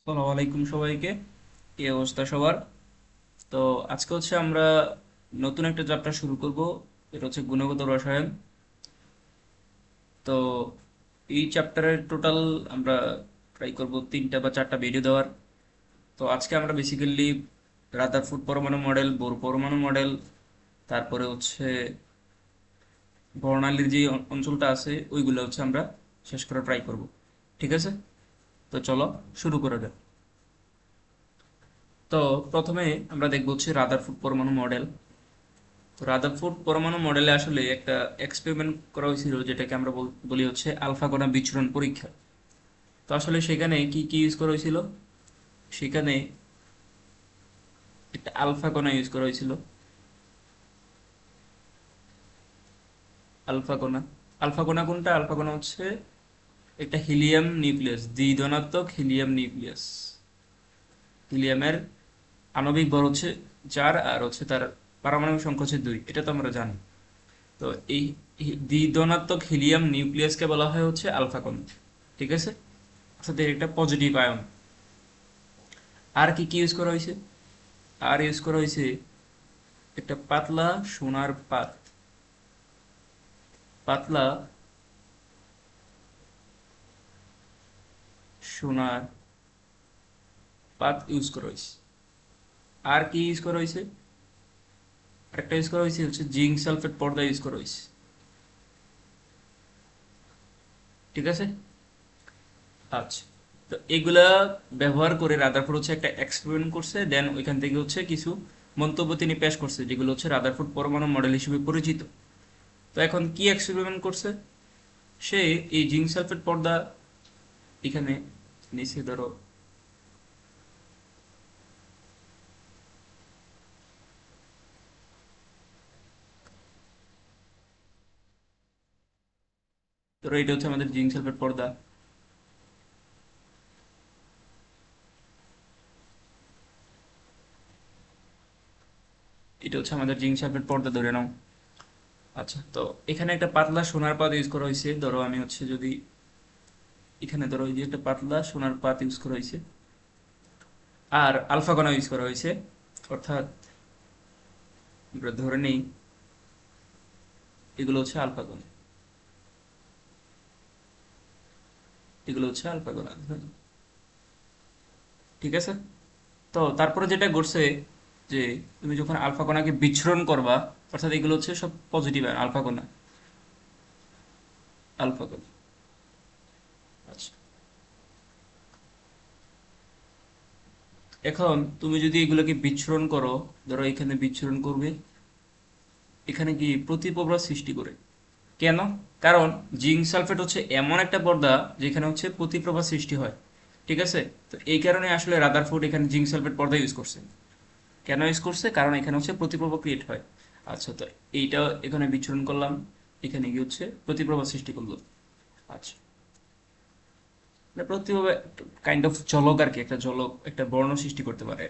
আসসালামু আলাইকুম সবাইকে। কি অবস্থা সবার? তো আজকে হচ্ছে আমরা নতুন একটা চ্যাপ্টার শুরু করব। এটা হচ্ছে গুণগত রসায়ন। তো এই চ্যাপ্টারের টোটাল আমরা ট্রাই করব 3টা বা 4টা ভিডিও দেওয়ার। তো আজকে আমরা বেসিক্যালি রাদারফোর্ড পরমাণু মডেল, বোর পরমাণু মডেল, তারপরে হচ্ছে বর্ণালীর যে অঞ্চলটা আছে ওইগুলো হচ্ছে আমরা শেষ করার ট্রাই করব। ঠিক আছে, তো চলো শুরু করা যাক। তো প্রথমে আমরা দেখব হচ্ছে রাদারফোর্ড পরমাণু মডেল। তো রাদারফোর্ড পরমাণু মডেলে আসলে একটা এক্সপেরিমেন্ট করা হয়েছিল, যেটাকে আমরা বলি হচ্ছে আলফা কণা বিচ্ছুরণ পরীক্ষা। তো আসলে সেখানে কি কি ইউজ করা হয়েছিল? সেখানে একটা আলফা কণা ইউজ করা হয়েছিল। আলফা কণা, আলফা কণা কোনটা? আলফা কণা হচ্ছে একটা হিলিয়াম নিউক্লিয়াস, দ্বিধনাত্মক হিলিয়াম নিউক্লিয়াস। হিলিয়ামের আণবিক ভর হচ্ছে 4, আর হচ্ছে তার পারমাণবিক সংখ্যা হচ্ছে 2, এটা তো আমরা জানি। তো এই দ্বিধনাত্মক হিলিয়াম নিউক্লিয়াসকে বলা হয় হচ্ছে আলফা কণা। ঠিক আছে, অর্থাৎ এর একটা পজিটিভ আয়ন। আর কি কি ইউজ করা হয়েছে? আর ইউজ করা হয়েছে একটা পাতলা সোনার পাত। পাতলা সোনার পাত ইউজ করা হয়েছে। আর কি ইউজ করা হয়েছে? আরেকটা ইউজ করা হয়েছে হচ্ছে জিঙ্ক সালফেট পর্দা ইউজ করা হয়েছে। ঠিক আছে, আচ্ছা। তো এগুলা ব্যবহার করে রাদারফোর্ড হচ্ছে একটা এক্সপেরিমেন্ট করছে, দেন ওইখান থেকে হচ্ছে কিছু মন্তব্য তিনি পেশ করছে, যেগুলো হচ্ছে রাদারফোর্ড পরমাণু মডেল হিসেবে পরিচিত। তো এখন কি এক্সপেরিমেন্ট করছে? সে এই জিঙ্ক সালফেট পর্দা এখানে নিচে ধরো, ধরো এটা হচ্ছে আমাদের জিঙ্ক সালফেট পর্দা। এটা হচ্ছে আমাদের জিঙ্ক সালফেট পর্দা, ধরে নাও। আচ্ছা, তো এখানে একটা পাতলা সোনার পাত ইউজ করা হয়েছে। ধরো আমি হচ্ছে যদি এখানে ধরো এই যে একটা পাতলা সোনার পাত ইউজ করা হয়েছে, আর আলফা কণা ইউজ করা হয়েছে। অর্থাৎ আমরা ধরে নেই এগুলো হচ্ছে আলফা কণা, এগুলো হচ্ছে আলফা কণা। ঠিক আছে, তো তারপরে যেটা ঘটছে যে তুমি যখন আলফা কণাকে বিচ্ছুরণ করবা, অর্থাৎ এগুলো হচ্ছে সব পজিটিভ আলফা কণা, আলফা কণা। আচ্ছা, এখন তুমি যদি এগুলোকে বিচ্ছুরণ করো, ধরো এখানে বিচ্ছুরণ করবে, এখানে কি প্রতিপ্রবাহ সৃষ্টি করে। কেন? কারণ জিঙ্ক সালফেট হচ্ছে এমন একটা পর্দা যেখানে হচ্ছে প্রতিপ্রবাহ সৃষ্টি হয়। ঠিক আছে, তো এই কারণে আসলে রাদারফোর্ড এখানে জিঙ্ক সালফেট পর্দা ইউজ করছে। কেন ইউজ করছে? কারণ এখানে হচ্ছে প্রতিপ্রবাহ ক্রিয়েট হয়। আচ্ছা, তো এইটা এখানে বিচ্ছুরণ করলাম, এখানে কি হচ্ছে প্রতিপ্রবাহ সৃষ্টি করলো। আচ্ছা, মানে প্রতিপ্রবাহ কাইন্ড অফ ঝলক আর কি, একটা ঝলক, একটা বর্ণ সৃষ্টি করতে পারে।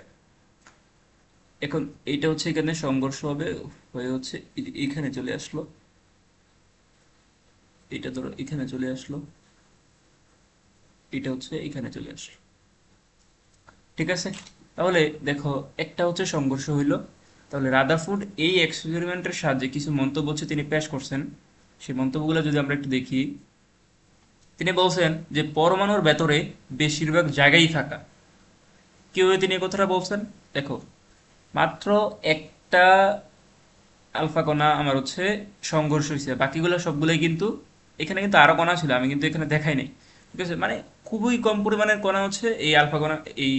এখন এইটা হচ্ছে এখানে সংঘর্ষ হবে, হয়ে হচ্ছে এখানে চলে আসলো। এটা ধরো এখানে চলে আসলো, এটা হচ্ছে এখানে চলে আসলো। ঠিক আছে, তাহলে দেখো, একটা হচ্ছে সংঘর্ষ হইলো। তাহলে রাদারফোর্ড এই এক্সপেরিমেন্টের সাহায্যে কিছু মন্তব্য হচ্ছে তিনি পেশ করছেন। সেই মন্তব্যগুলো যদি আমরা একটু দেখি, তিনি বলছেন যে পরমাণুর ভেতরে বেশিরভাগ জায়গায় ফাঁকা। কিভাবে তিনি এই কথাটা বলছেন? দেখো, মাত্র একটা আলফা কণা আমার হচ্ছে সংঘর্ষ হয়েছে, বাকিগুলো সবগুলোই কিন্তু, এখানে কিন্তু আরো কণা ছিল, আমি কিন্তু এখানে দেখাই নাই। ঠিক আছে, মানে খুবই কম পরিমাণের কণা হচ্ছে এই আলফা কণা, এই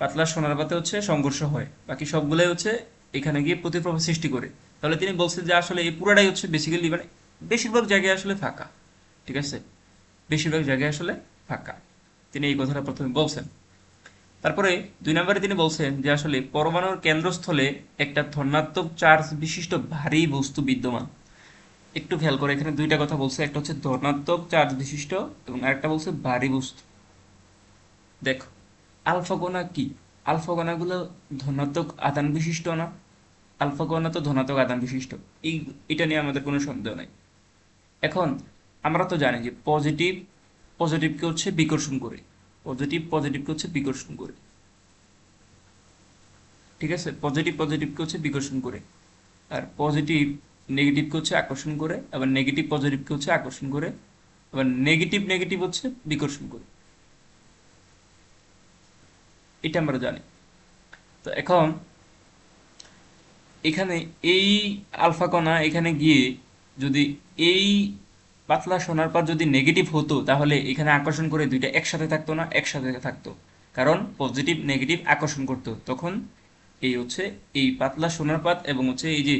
পাতলা সোনার পাতে হচ্ছে সংঘর্ষ হয়, বাকি সবগুলোই হচ্ছে এখানে গিয়ে প্রতিপ্রভাব সৃষ্টি করে। তাহলে তিনি বলছেন যে আসলে এই পুরাটাই হচ্ছে বেসিক্যালি, মানে বেশিরভাগ জায়গায় আসলে ফাঁকা। ঠিক আছে, বেশিরভাগ জায়গায় আসলে ফাঁকা, তিনি এই কথাটা প্রথমে বলছেন। তারপরে 2 নম্বরে তিনি বলছেন যে আসলে পরমাণুর কেন্দ্রস্থলে একটা ধনাত্মক চার্জ বিশিষ্ট ভারী বস্তু বিদ্যমান। একটু খেয়াল করে, এখানে দুইটা কথা বলছে, একটা হচ্ছে ধনাত্মক চার্জ বিশিষ্ট এবং আরেকটা বলছে ভারী বস্তু। দেখো, আলফা কণা কি? আলফা কণাগুলো ধনাত্মক আধান বিশিষ্ট না? আলফা কণা তো ধনাত্মক আধান বিশিষ্ট, এই এটা নিয়ে আমাদের কোনো সন্দেহ নাই। এখন আমরা তো জানি যে পজিটিভকে হচ্ছে বিকর্ষণ করে, পজিটিভকে হচ্ছে বিকর্ষণ করে। ঠিক আছে, পজিটিভকে হচ্ছে বিকর্ষণ করে, আর পজিটিভ নেগেটিভকে হচ্ছে আকর্ষণ করে, আবার নেগেটিভ পজিটিভকে হচ্ছে আকর্ষণ করে, আবার নেগেটিভ নেগেটিভ হচ্ছে বিকর্ষণ করে। এটা আমরা জানি। তো এখন এখানে এই আলফা কণা এখানে গিয়ে যদি এই পাতলা সোনার পাত যদি নেগেটিভ হতো, তাহলে এখানে আকর্ষণ করে দুইটা একসাথে থাকতো না? একসাথে থাকতো, কারণ পজিটিভ নেগেটিভ আকর্ষণ করতো। তখন এই হচ্ছে এই পাতলা সোনার পাত এবং হচ্ছে এই যে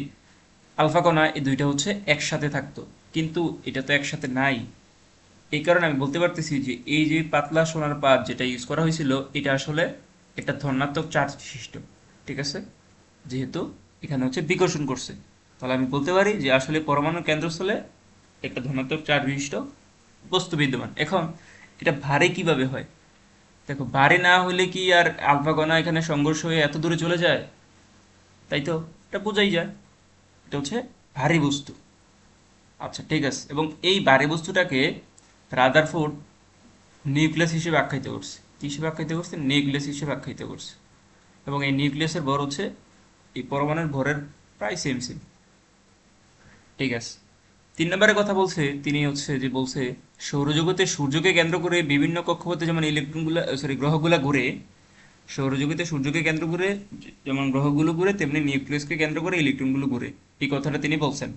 আলফা কণা, এই দুইটা হচ্ছে একসাথে থাকতো। কিন্তু এটা তো একসাথে নাই। এই কারণে আমি বলতে পারতেছি যে এই যে পাতলা সোনার পাত যেটা ইউজ করা হয়েছিল, এটা আসলে একটা ধনাত্মক চার্জ বিশিষ্ট। ঠিক আছে, যেহেতু এখানে হচ্ছে বিকর্ষণ করছে, তাহলে আমি বলতে পারি যে আসলে পরমাণু কেন্দ্রস্থলে একটা ধনাত্মক চার্জ বিশিষ্ট বস্তু বিদ্যমান। এখন এটা ভারী কিভাবে হয়? দেখো, ভারী না হলে কি আর আলফা কণা এখানে সংঘর্ষ হয়ে এত দূরে চলে যায়? তাই তো, এটা বোঝাই যায়। এটা হচ্ছে ভারী বস্তু। আচ্ছা, ঠিক আছে। এবং এই ভারী বস্তুটাকে রাদারফোর্ড নিউক্লিয়াস হিসেবে আখ্যায়িত করছে। কি হিসেবে আখ্যায়িত করছে? নিউক্লিয়াস হিসেবে আখ্যায়িত করছে। এবং এই নিউক্লিয়াসের ভর হচ্ছে এই পরমাণুর ভরের প্রায় সেম সেম। ঠিক আছে। 3 নম্বরে কথা বলছে, তিনি হচ্ছে যে বলছে সৌরজগতে সূর্যকে কেন্দ্র করে বিভিন্ন কক্ষপথে যেমন ইলেকট্রনগুলো, সরি, গ্রহগুলা ঘুরে, সৌরজগতে সূর্যকে কেন্দ্র করে যেমন গ্রহগুলো ঘুরে, তেমনি নিউক্লিয়াসকে কেন্দ্র করে ইলেকট্রনগুলো ঘুরে। এই কথাটা তিনি বলছেন।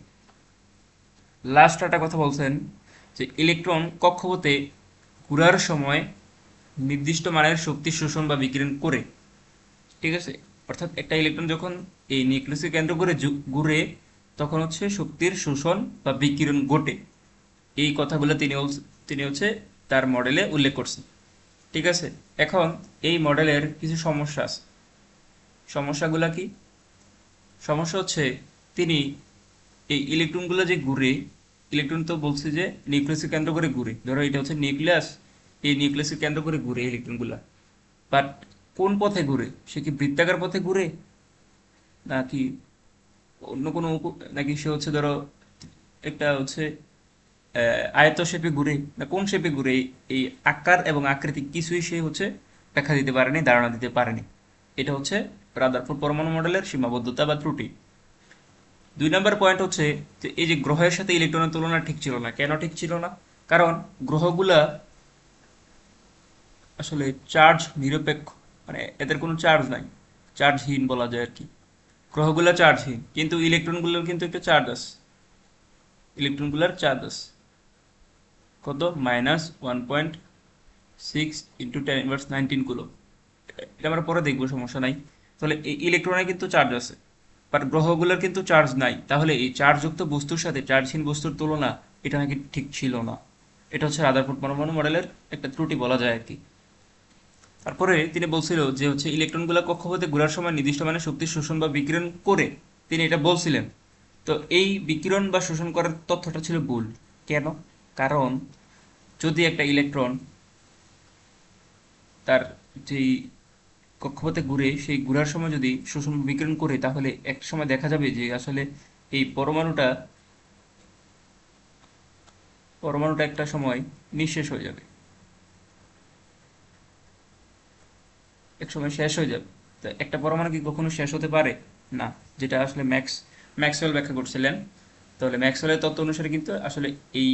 লাস্ট একটা কথা বলছেন যে ইলেকট্রন কক্ষপথে ঘুরার সময় নির্দিষ্ট মানের শক্তি শোষণ বা বিকিরণ করে। ঠিক আছে, অর্থাৎ একটা ইলেকট্রন যখন এই নিউক্লিয়াসকে কেন্দ্র করে ঘুরে, তখন হচ্ছে শক্তির শোষণ বা বিকিরণ ঘটে। এই কথাগুলো তিনি হচ্ছে তার মডেলে উল্লেখ করছেন। ঠিক আছে। এখন এই মডেলের কিছু সমস্যা আছে। সমস্যাগুলো কি? সমস্যা হচ্ছে তিনি এই ইলেকট্রনগুলো যে ঘুরে, ইলেকট্রন তো বলছে যে নিউক্লিয়াসকে কেন্দ্র করে ঘুরে, ধরো এটা হচ্ছে নিউক্লিয়াস, এই নিউক্লিয়াসকে কেন্দ্র করে ঘুরে ইলেকট্রনগুলো। বাট কোন পথে ঘুরে? সে কি বৃত্তাকার পথে ঘুরে, নাকি অন্য কোনো নাকি সে হচ্ছে ধরো একটা হচ্ছে আয়ত শেপে ঘুরে, না কোন শেপে ঘুরে? এই আকার এবং আকৃতি কিছুই সে হচ্ছে ব্যাখ্যা দিতে পারেনি, ধারণা দিতে পারেনি। এটা হচ্ছে রাদারফোর্ড পরমাণু মডেলের সীমাবদ্ধতা বা ত্রুটি। 2 নম্বর পয়েন্ট হচ্ছে যে এই যে গ্রহের সাথে ইলেকট্রনের তুলনা ঠিক ছিল না। কেন ঠিক ছিল না? কারণ গ্রহগুলা আসলে চার্জ নিরপেক্ষ, মানে এদের কোনো চার্জ নাই, চার্জহীন বলা যায় আর কি। গ্রহগুলা চার্জহীন, কিন্তু ইলেকট্রনগুলোর কিন্তু একটা চার্জ আছে। ইলেকট্রনগুলোর চার্জ আছে কত? -1.6 × 10⁻19 কুলম। এটা আমরা পরে দেখবো, সমস্যা নাই। তাহলে এই ইলেকট্রনের কিন্তু চার্জ আছে, বাট গ্রহগুলোর কিন্তু চার্জ নাই। তাহলে এই চার্জযুক্ত বস্তুর সাথে চার্জহীন বস্তুর তুলনা, এটা নাকি ঠিক ছিল না। এটা হচ্ছে রাদারফোর্ড পরমাণু মডেলের একটা ত্রুটি বলা যায় আর কি। তারপরে তিনি বলছিল যে হচ্ছে ইলেকট্রনগুলো কক্ষপথে ঘোরার সময় নির্দিষ্ট মানে শক্তি শোষণ বা বিকিরণ করে, তিনি এটা বলছিলেন। তো এই বিকিরণ বা শোষণ করার তথ্যটা ছিল ভুল। কেন? কারণ যদি একটা ইলেকট্রন তার যেই কক্ষপথে ঘুরে, সেই ঘোরার সময় যদি শোষণ বা বিকিরণ করে, তাহলে একটা সময় দেখা যাবে যে আসলে এই পরমাণুটা একটা সময় নিঃশেষ হয়ে যাবে, এক সময় শেষ হয়ে যাবে। তো একটা পরমাণু কি কখনো শেষ হতে পারে? না। যেটা আসলে ম্যাক্সওয়েল ব্যাখ্যা করছিলেন। তাহলে ম্যাক্সওয়েলের তত্ত্ব অনুসারে কিন্তু আসলে এই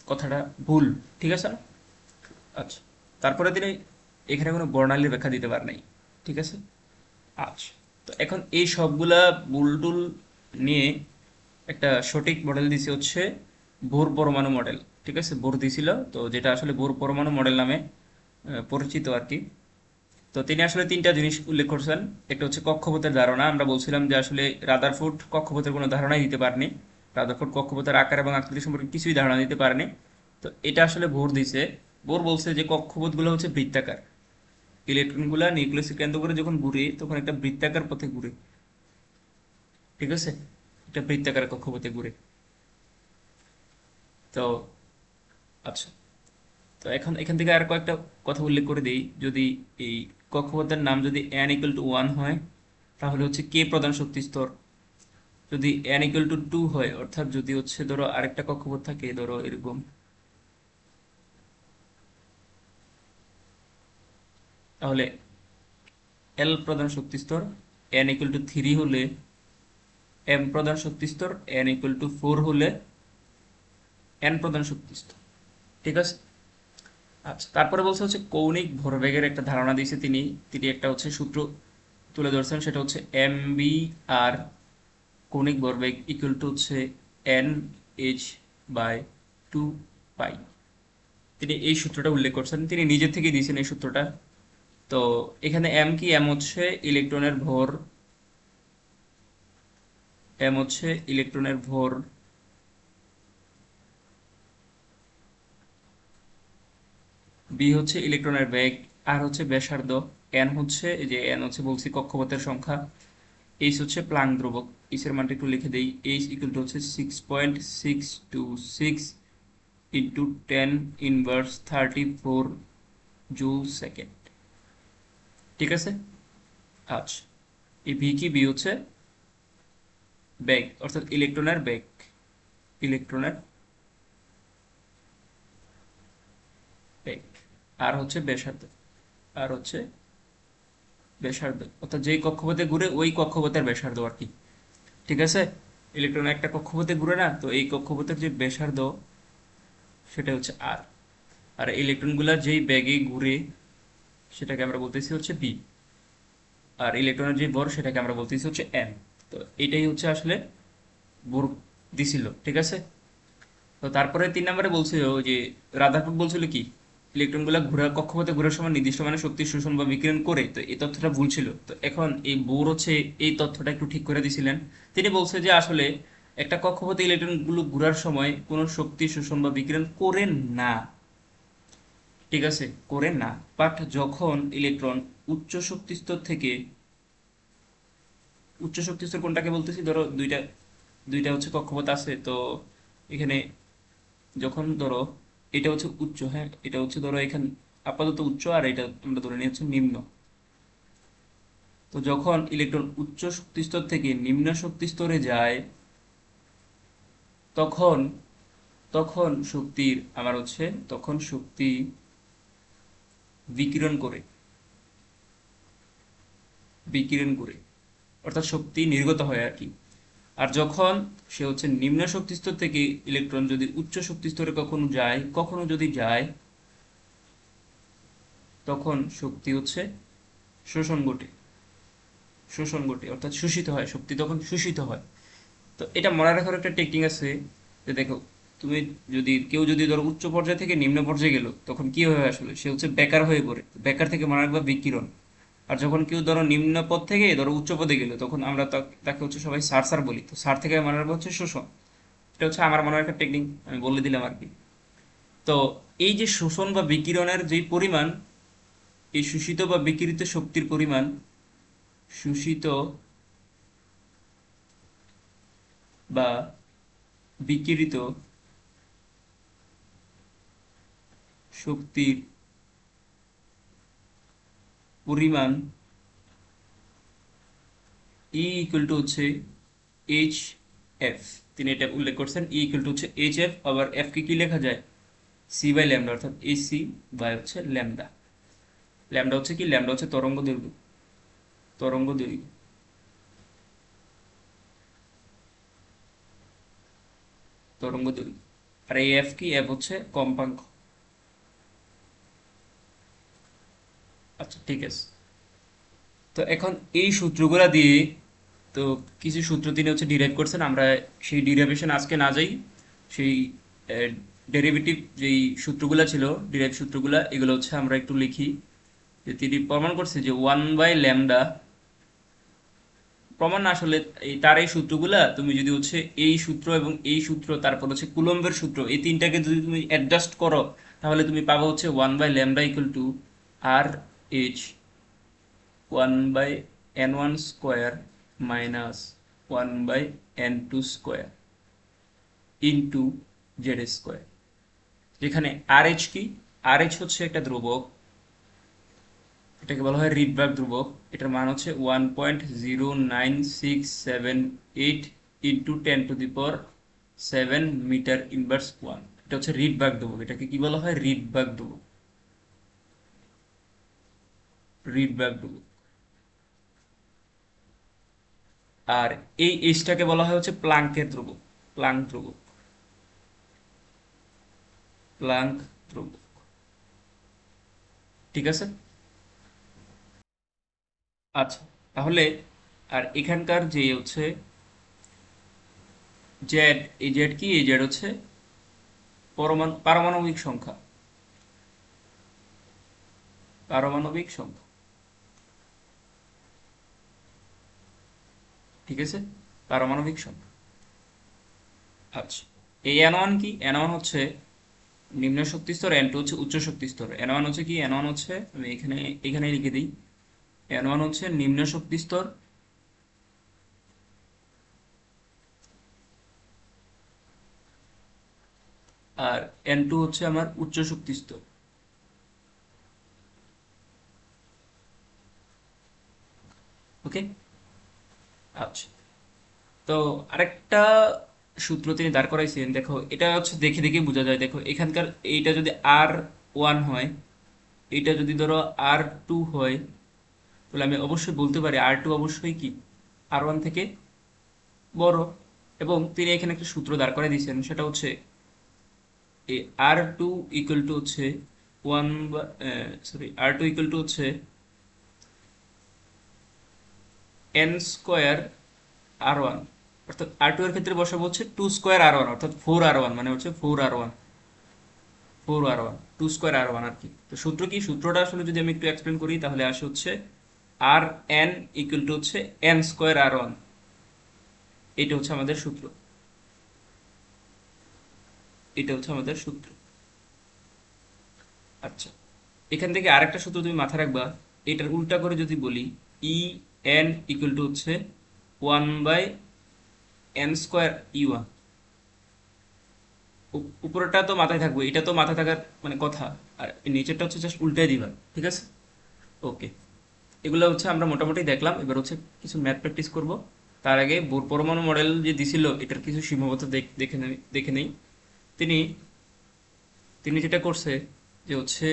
কথাটা ভুল। ঠিক আছে না? আচ্ছা। তারপরে তিনি এখানে কোনো বর্ণালীর ব্যাখ্যা দিতে পারে নাই। ঠিক আছে। আচ্ছা। তো এখন এই সবগুলা বুলটুল নিয়ে একটা সঠিক মডেল দিছে হচ্ছে বোর পরমাণু মডেল। ঠিক আছে, বোর দিছিল তো, যেটা আসলে বোর পরমাণু মডেল নামে পরিচিত আর কি। তো তিনি আসলে 3টা জিনিস উল্লেখ করছেন। একটা হচ্ছে কক্ষপথের ধারণা। আমরা বলছিলাম যে আসলে রাদারফোর্ড কক্ষপথের কোনো ধারণাই দিতে পারেনি। রাদারফোর্ড কক্ষপথের আকার এবং আকৃতি সম্পর্কে কিছুই ধারণা দিতে পারেনি। তো এটা আসলে বোর দিছে। বোর বলছে যে কক্ষপথগুলো হচ্ছে বৃত্তাকার। ইলেকট্রনগুলো নিউক্লিয়াসকে কেন্দ্র করে যখন ঘুরে, তখন একটা বৃত্তাকার পথে ঘুরে। ঠিক আছে, এটা বৃত্তাকার কক্ষপথে ঘুরে। তো আচ্ছা, তো এখন এখান থেকে আর কয়েকটা কথা উল্লেখ করে দিই। যদি এই কক্ষপথের নাম যদি n = 1 হয়, তাহলে হচ্ছে কে প্রধান শক্তি স্তর। যদি n = 2 হয়, অর্থাৎ যদি হচ্ছে ধরো আরেকটা কক্ষপথ থাকে, ধরো এরকম তাহলে এল প্রধান শক্তি স্তর, এন ইকুয়াল টু 3 হলে এম প্রধান শক্তি স্তর, এন ইকুয়াল টু 4 হলে এন প্রধান শক্তি স্তর। ঠিক আছে। আচ্ছা, তারপরে বলছে হচ্ছে কৌণিক ভরবেগের একটা ধারণা দিয়েছে তিনি। তিনি একটা হচ্ছে সূত্র তুলে ধরছেন, সেটা হচ্ছে এম বি আর কৌণিক ভরবেগ ইকুয়াল টু হচ্ছে এন এইচ বাই 2 পাই। তিনি এই সূত্রটা উল্লেখ করছেন, তিনি নিজের থেকে দিয়েছেন এই সূত্রটা। তো এখানে এম কি, এম হচ্ছে ইলেকট্রনের ভর, এম হচ্ছে ইলেকট্রনের ভর, বি হচ্ছে ইলেকট্রনের বেগ, আর হচ্ছে ব্যাসার্ধ, এন হচ্ছে এই যে এন হচ্ছে বলছি কক্ষপথের সংখ্যা, এইচ হচ্ছে প্লাঙ্ক ধ্রুবক। এইচ এর মানটা একটু লিখে দেই, এইচ ইকুয়াল টু হচ্ছে 6.626 ইন্টু 10⁻34 জুল সেকেন্ড। ঠিক আছে। আচ্ছা, এই ভি কি, বি হচ্ছে বেগ অর্থাৎ ইলেকট্রনের বেগ, ইলেকট্রনের বেগ, আর হচ্ছে ব্যাসার্ধ, আর হচ্ছে ব্যাসার্ধ অর্থাৎ যেই কক্ষপথে ঘুরে ওই কক্ষপথের ব্যাসার্ধ আর কি। ঠিক আছে। ইলেকট্রন একটা কক্ষপথে ঘুরে না, তো এই কক্ষপথের যে ব্যাসার্ধ সেটা হচ্ছে আর। আর ইলেকট্রনগুলা যেই ব্যাগে ঘুরে সেটাকে আমরা বলতেছি হচ্ছে বি, আর ইলেকট্রনের যে ভর সেটাকে আমরা বলতেছি হচ্ছে এম। তো এটাই হচ্ছে আসলে ভর দিছিল। ঠিক আছে। তো তারপরে 3 নম্বরে বলছিল যে রাদারফোর্ড বলছিল কি, ইলেকট্রনগুলো ঘোরা কক্ষপথে ঘোরার সময় নির্দিষ্ট মানে শক্তি শোষণ বা বিকিরণ করে, তো এই তথ্যটা ভুল ছিল। তো এখন এই বোর হচ্ছে এই তথ্যটা একটু ঠিক করে দিছিলেন। তিনি বলছে যে আসলে একটা কক্ষপথে ইলেকট্রনগুলো ঘোরার সময় কোনো শক্তি শোষণ বা বিকিরণ করে না। ঠিক আছে, করে না। বাট যখন ইলেকট্রন উচ্চ শক্তি স্তর থেকে, উচ্চ শক্তি স্তর কোনটাকে বলতেছি, ধরো দুইটা দুইটা হচ্ছে কক্ষপথ আছে, তো এখানে যখন ধরো এটা হচ্ছে উচ্চ, হ্যাঁ এটা হচ্ছে ধরো এখানে আপাতত উচ্চ, আর এটা আমরা ধরে নিই হচ্ছে নিম্ন। তো যখন ইলেকট্রন উচ্চ শক্তি স্তর থেকে নিম্ন শক্তি স্তরে যায়, তখন তখন শক্তির আমার হচ্ছে তখন শক্তি বিকিরণ করে, বিকিরণ করে অর্থাৎ শক্তি নির্গত হয় আর কি। আর যখন সে হচ্ছে নিম্ন শক্তি স্তর থেকে ইলেকট্রন যদি উচ্চ শক্তি স্তরে কখনো যায়, কখনো যদি যায়, তখন শক্তি হচ্ছে শোষণ ঘটে, শোষণ ঘটে অর্থাৎ শোষিত হয়, শক্তি তখন শোষিত হয়। তো এটা মনে রাখার একটা টেকনিক আছে, যে দেখো তুমি যদি কেউ যদি ধরো উচ্চ পর্যায় থেকে নিম্ন পর্যায়ে গেল, তখন কি হয় আসলে সে হচ্ছে বেকার হয়ে পড়ে, বেকার থেকে মনে রাখবা বিকিরণ। আর যখন কেউ ধরো নিম্ন পদ থেকে ধরো উচ্চ পদে গেল, তখন আমরা তাকে হচ্ছে সবাই সার সার বলি, তো সার থেকে মনে রাখবো হচ্ছে শোষণ। এটা হচ্ছে আমার মনে একটা টেকনিক, আমি বলে দিলাম আর কি। তো এই যে শোষণ বা বিকিরণের যে পরিমাণ, এই শোষিত বা বিকিরিত শক্তির পরিমাণ, শোষিত বা বিকিরিত শক্তির পরিমাণ ই ইকুয়াল টু হচ্ছে এইচ এফ। তিনি এটা উল্লেখ করছেন, ই ইকুয়াল টু হচ্ছে এইচ এফ, আবার এফ কে কি লেখা যায়, সি বাই ল্যামডা, অর্থাৎ এ সি বাই হচ্ছে ল্যামডা। ল্যামডা হচ্ছে কি, ল্যামডা হচ্ছে তরঙ্গ দৈর্ঘ্য, তরঙ্গ দৈর্ঘ্য, তরঙ্গ দৈর্ঘ্য। আর এই এফ কি, এফ হচ্ছে কম্পাঙ্ক। আচ্ছা ঠিক আছে। তো এখন এই সূত্রগুলা দিয়ে, তো কিছু সূত্র তিনি হচ্ছে ডিরাইভ করছেন, আমরা সেই ডিরাইভেশন আজকে না যাই। সেই ডেরিভেটিভ যেই সূত্রগুলা ছিল, ডিরাইভ সূত্রগুলা, এগুলো হচ্ছে আমরা একটু লিখি। যে তিনি প্রমাণ করছে যে 1/ল্যামডা, প্রমাণ না আসলে, এই তার এই সূত্রগুলা তুমি যদি হচ্ছে এই সূত্র এবং এই সূত্র, তারপর হচ্ছে কুলম্বের সূত্র, এই তিনটাকে যদি তুমি অ্যাডজাস্ট করো, তাহলে তুমি পাবো হচ্ছে 1/ল্যামডা equal to R H 1/n1 square minus 1/n2 square into Z square. যেখানে আর এইচ কি, আর এইচ হচ্ছে একটা ধ্রুবক, এটাকে বলা হয় রিডবার্গ ধ্রুবক। এটার মান হচ্ছে 1.09678 ইন্টু 10⁻⁷ m²⁰ এটা হচ্ছে রিডবার্গ ধ্রুবক। এটাকে কি বলা হয়, রিডবার্গ ধ্রুবক। রিডবার্গ ধ্রুবক। আর এই এইচটাকে বলা হয় হচ্ছে প্লাঙ্কের ধ্রুবক, প্লাঙ্ক ধ্রুবক, প্লাঙ্ক ধ্রুবক। ঠিক আছে। আচ্ছা, তাহলে আর এখানকার যে হচ্ছে জেড, এই জেড কি, এই জেড হচ্ছে পারমাণবিক সংখ্যা, পারমাণবিক সংখ্যা। ঠিক আছে, পারমাণবিক সংখ্যা। আচ্ছা, এই এন ওয়ান কি, এন ওয়ান হচ্ছে নিম্ন শক্তি স্তর, এন টু হচ্ছে উচ্চ শক্তি স্তর। এন ওয়ান হচ্ছে কি, এন ওয়ান হচ্ছে, আমি এখানে এখানে লিখে দিই, এন ওয়ান হচ্ছে নিম্ন শক্তি স্তর, আর এন টু হচ্ছে আমার উচ্চ শক্তি স্তর। ওকে। আচ্ছা, তো আরেকটা সূত্র তিনি দাঁড় করাইছেন, দেখো এটা হচ্ছে দেখে দেখে বোঝা যায়। দেখো এখানকার এইটা যদি আর ওয়ান হয়, এইটা যদি ধরো আর টু হয়, তাহলে আমি অবশ্যই বলতে পারি আর টু অবশ্যই কি আর ওয়ান থেকে বড়। এবং তিনি এখানে একটা সূত্র দাঁড় করে দিয়েছেন, সেটা হচ্ছে এই আর টু ইকুয়াল টু হচ্ছে one, sorry, R two equal to হচ্ছে এন স্কোয়ার আর ওয়ান। অর্থাৎ আর টু এর ক্ষেত্রে বসাবো হচ্ছে টু স্কোয়ার আর ওয়ান, অর্থাৎ ফোর আর ওয়ান, মানে হচ্ছে four R one, four R one, two square R one আর কি। তো সূত্র কি, সূত্রটা আসলে যদি আমি একটু এক্সপ্লেন করি তাহলে আসে হচ্ছে আর এন ইকুয়াল টু হচ্ছে এন স্কোয়ার আর ওয়ান। এটা হচ্ছে আমাদের সূত্র, এটা হচ্ছে আমাদের সূত্র। আচ্ছা, এখান থেকে আরেকটা সূত্র তুমি মাথায় রাখবা, এটার উল্টা করে যদি বলি, ই এন ইকুয়াল টু হচ্ছে one by N square E one. উপরেরটা তো মাথায় থাকবে, এটা তো মাথায় থাকার মানে কথা, আর নিচেরটা হচ্ছে জাস্ট উল্টাই দিবা। ঠিক আছে। ওকে, এগুলো হচ্ছে আমরা মোটামুটি দেখলাম। এবার হচ্ছে কিছু ম্যাথ প্র্যাকটিস করব। তার আগে বোর পরমাণু মডেল যে দিছিল এটার কিছু সীমাবদ্ধতা দেখে নেই। তিনি তিনি যেটা করছে যে হচ্ছে,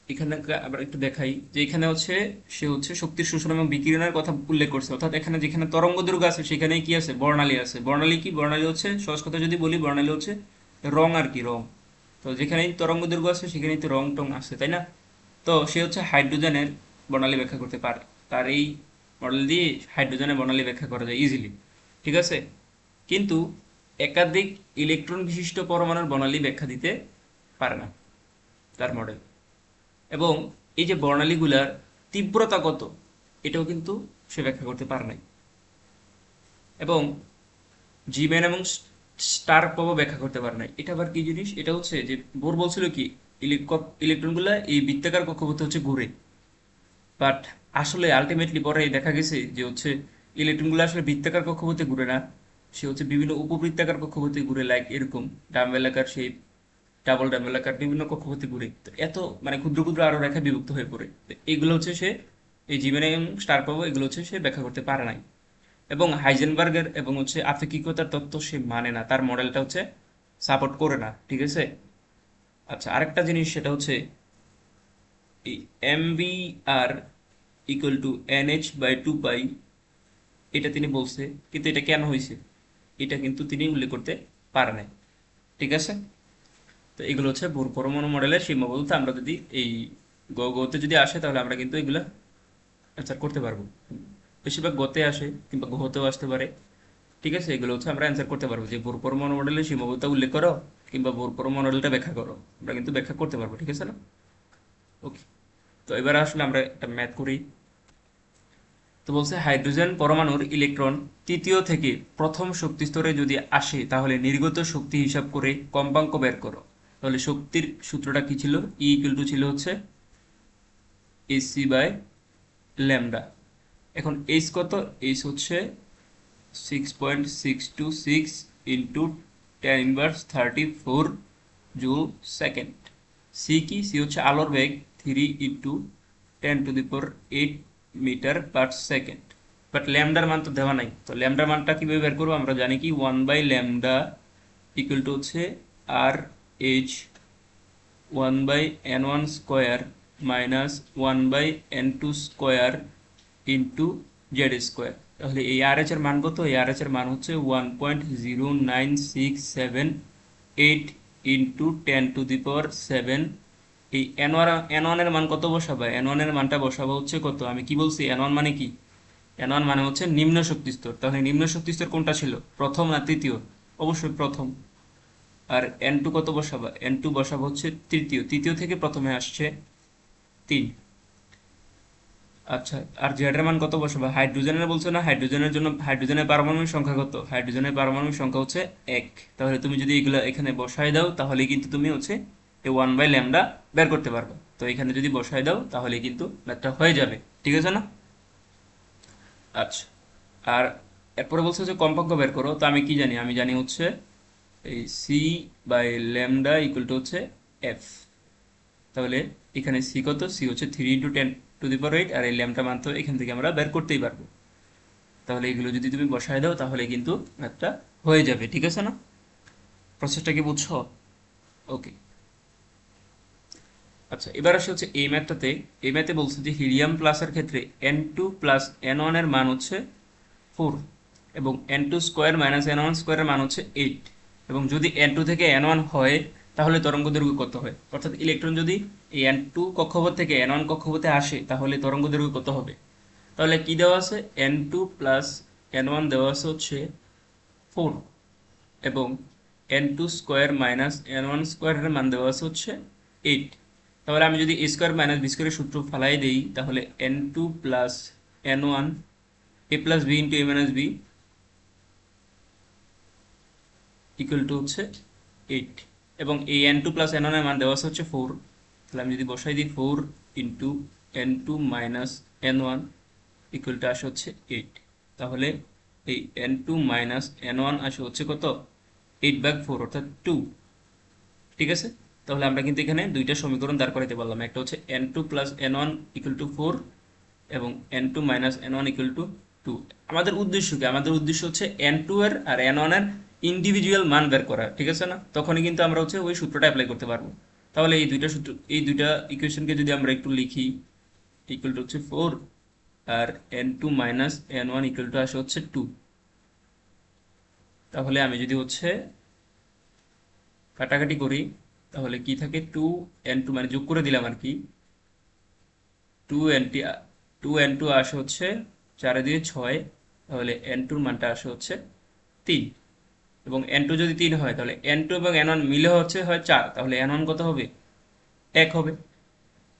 এখানে আবার একটু দেখাই যে এখানে হচ্ছে সে হচ্ছে শক্তির শোষণ এবং বিকিরণের কথা উল্লেখ করছে। অর্থাৎ এখানে যেখানে তরঙ্গ দৈর্ঘ্য আছে সেখানে কি আছে, বর্ণালী আছে। বর্ণালী কি, বর্ণালী হচ্ছে সহজ কথা যদি বলি, বর্ণালী হচ্ছে রং আর কি, রং। তো যেখানেই তরঙ্গ দৈর্ঘ্য আছে সেখানেই তো রং টং আছে, তাই না? তো সে হচ্ছে হাইড্রোজেনের বর্ণালী ব্যাখ্যা করতে পারে। তার এই মডেল দিয়ে হাইড্রোজেনের বর্ণালী ব্যাখ্যা করা যায় ইজিলি। ঠিক আছে। কিন্তু একাধিক ইলেকট্রন বিশিষ্ট পরমাণুর বর্ণালী ব্যাখ্যা দিতে পারে না তার মডেল। এবং এই যে বর্ণালীগুলার তীব্রতা কত, এটাও কিন্তু সে ব্যাখ্যা করতে পারে নাই। এবং জিম্যান এবং স্টার প্রভাব ব্যাখ্যা করতে পারে নাই। এটা আবার কি জিনিস, এটা হচ্ছে যে বোর বলছিল কি, ইলেকট্রনগুলা এই বৃত্তাকার কক্ষপথে হচ্ছে ঘুরে। বাট আসলে আলটিমেটলি পরে দেখা গেছে যে হচ্ছে ইলেকট্রনগুলো আসলে বৃত্তাকার কক্ষপথে ঘুরে না, সে হচ্ছে বিভিন্ন উপবৃত্তাকার কক্ষপথে ঘুরে, লাইক এরকম ডাম্বেল আকার শেপ, ডাবল ডাম্বেল আকার বিভিন্ন কক্ষপথে ঘুরে। তো এত মানে ক্ষুদ্র ক্ষুদ্র আরো রেখা বিভক্ত হয়ে পড়ে। তো এগুলো হচ্ছে সে, এই জীবনে স্টার পাবো, এগুলো হচ্ছে সে ব্যাখ্যা করতে পারে নাই। এবং হাইজেনবার্গের এবং হচ্ছে আপেক্ষিকতার তত্ত্ব সে মানে না, তার মডেলটা হচ্ছে সাপোর্ট করে না। ঠিক আছে। আচ্ছা, আরেকটা জিনিস সেটা হচ্ছে এই M V R equal to N H by two pi, এটা তিনি বলছে, কিন্তু এটা কেন হয়েছে এটা কিন্তু তিনি উল্লেখ করতে পারে নাই। ঠিক আছে। তো এগুলো হচ্ছে বোর পরমাণু মডেলের সীমাবদ্ধতা। আমরা যদি এই গতে যদি আসে তাহলে আমরা কিন্তু এগুলা অ্যান্সার করতে পারবো। বেশিরভাগ গতে আসে কিংবা গহতেও আসতে পারে। ঠিক আছে, এগুলো হচ্ছে আমরা অ্যান্সার করতে পারবো যে বোর পরমাণু মডেলের সীমাবদ্ধতা উল্লেখ করো কিংবা বোর পরমাণু মডেলটা ব্যাখ্যা করো, আমরা কিন্তু ব্যাখ্যা করতে পারবো। ঠিক আছে না? ওকে, তো এবার আসলে আমরা একটা ম্যাথ করি। তো বলছে হাইড্রোজেন পরমাণুর ইলেকট্রন তৃতীয় থেকে প্রথম শক্তি স্তরে যদি আসে তাহলে নির্গত শক্তি হিসাব করে কম্পাঙ্ক বের করো। তাহলে শক্তির সূত্রটা কি ছিল, ই ইকুয়াল টু ছিল হচ্ছে এসি বাই ল্যামডা। এখন এইচ কত, এইচ হচ্ছে 6.626 ইন্টু 10^34 জুল সেকেন্ড। সি কি, সি হচ্ছে আলোর বেগ 3 × 10⁸ বাট ল্যামডার মান তো দেওয়া নাই। তো ল্যামডার মানটা কিভাবে বের করবো, আমরা জানি কি one by lambda equal to হচ্ছে R H one by N one square minus one by N two square into Z square. তাহলে এই আর এর মান কত? এই আর এর মান হচ্ছে 1.09678 ইন্টু 10⁻⁷। এই এন ওয়ান এর মান কত বসাবো? এন ওয়ান এর মানটা বসাবো হচ্ছে কত? আমি কি বলছি? এন ওয়ান মানে কি? এন ওয়ান মানে হচ্ছে নিম্ন শক্তি স্তর। তাহলে নিম্ন শক্তি স্তর কোনটা ছিল? প্রথম না তৃতীয়? অবশ্যই প্রথম। আর এন টু কত বসাবো? এন টু বসাবো হচ্ছে তৃতীয়। তৃতীয় থেকে প্রথমে আসছে 3। আচ্ছা, আর জেড এর মান কত বসাবো? হাইড্রোজেনের বলছো না, হাইড্রোজেনের জন্য হাইড্রোজেনের পারমাণবিক সংখ্যা কত? হাইড্রোজেনের পারমাণবিক সংখ্যা হচ্ছে 1। তাহলে তুমি যদি এগুলো এখানে বসায় দাও তাহলে কিন্তু তুমি হচ্ছে এই 1/λ বের করতে পারবে। তো এখানে যদি বসায় দাও তাহলে কিন্তু ম্যাথটা হয়ে যাবে। ঠিক আছে না? আচ্ছা, আর এরপরে বলছে যে কম্পাঙ্ক বের করো। তো আমি কি জানি? আমি জানি হচ্ছে এই c/λ হচ্ছে f। তাহলে এখানে সি কত? সি হচ্ছে 3 × 10⁸ আর এই ল্যামটা মান তো এখান থেকে আমরা বের করতেই পারবো। তাহলে এগুলো যদি তুমি বসায় দাও তাহলে কিন্তু ম্যাথটা হয়ে যাবে। ঠিক আছে না? প্রসেসটা কি বুঝছো? ওকে। আচ্ছা, এবার আসে হচ্ছে এই ম্যাথটাতে। এই ম্যাথে বলছে যে হিলিয়াম প্লাসের ক্ষেত্রে n2 + n1 এর মান হচ্ছে 4 এবং n2 স্কোয়ার মাইনাস n1 স্কোয়ারের মান হচ্ছে 8। এবং যদি n2 থেকে n1 হয় তাহলে তরঙ্গ দৈর্ঘ্য কত হয়? অর্থাৎ ইলেকট্রন যদি এই n2 কক্ষপথ থেকে n1 কক্ষপথে আসে তাহলে তরঙ্গ দৈর্ঘ্য কত হবে? তাহলে কি দেওয়া আছে? n2 + n1 দেওয়া আছে হচ্ছে 4 এবং n2 স্কোয়ার মাইনাস n1 স্কোয়ারের মান দেওয়া আছে হচ্ছে 8। তাহলে আমি যদি a স্কোয়ার মাইনাস b স্কোয়ারের সূত্র ফালাই দেই তাহলে n2 + n1 a + b × a - b equal to হচ্ছে 8 এবং এই n2 + n1 এর মান দেওয়া আছে হচ্ছে 4। তাহলে আমি যদি বসাই দিই 4 × n2 - n1 ইকুয়াল টু আসে হচ্ছে 8। তাহলে এই n2 - n1 আসে হচ্ছে কত? 8/4 অর্থাৎ 2। ঠিক আছে? তাহলে আমরা কিন্তু এখানে দুইটা সমীকরণ দাঁড় করাইতে পারলাম। একটা হচ্ছে n2 + n1 = 4 এবং n2 - n1 = 2। আমাদের উদ্দেশ্য কি? আমাদের উদ্দেশ্য হচ্ছে n2 এর আর n1 এর ইন্ডিভিজুয়াল মান বের করা। ঠিক আছে না? তখনই কিন্তু আমরা হচ্ছে ওই সূত্রটা অ্যাপ্লাই করতে পারবো। তাহলে এই দুইটা সূত্র, এই দুইটা ইকুয়েশনকে যদি আমরা একটু লিখি, ইকুয়াল টু হচ্ছে 4 আর n2 - n1 ইকুয়াল টু আসে হচ্ছে 2। তাহলে আমি যদি হচ্ছে কাটাকাটি করি তাহলে কি থাকে? 2n2 মানে যোগ করে দিলাম আর কি। 2n2 2n2 আসে হচ্ছে 4 দিয়ে 6। তাহলে n2 মানটা আসে হচ্ছে 3 এবং n2 যদি 3 হয় তাহলে n2 এবং n1 মিলে হচ্ছে হয় 4। তাহলে n1 কত হবে? 1 হবে।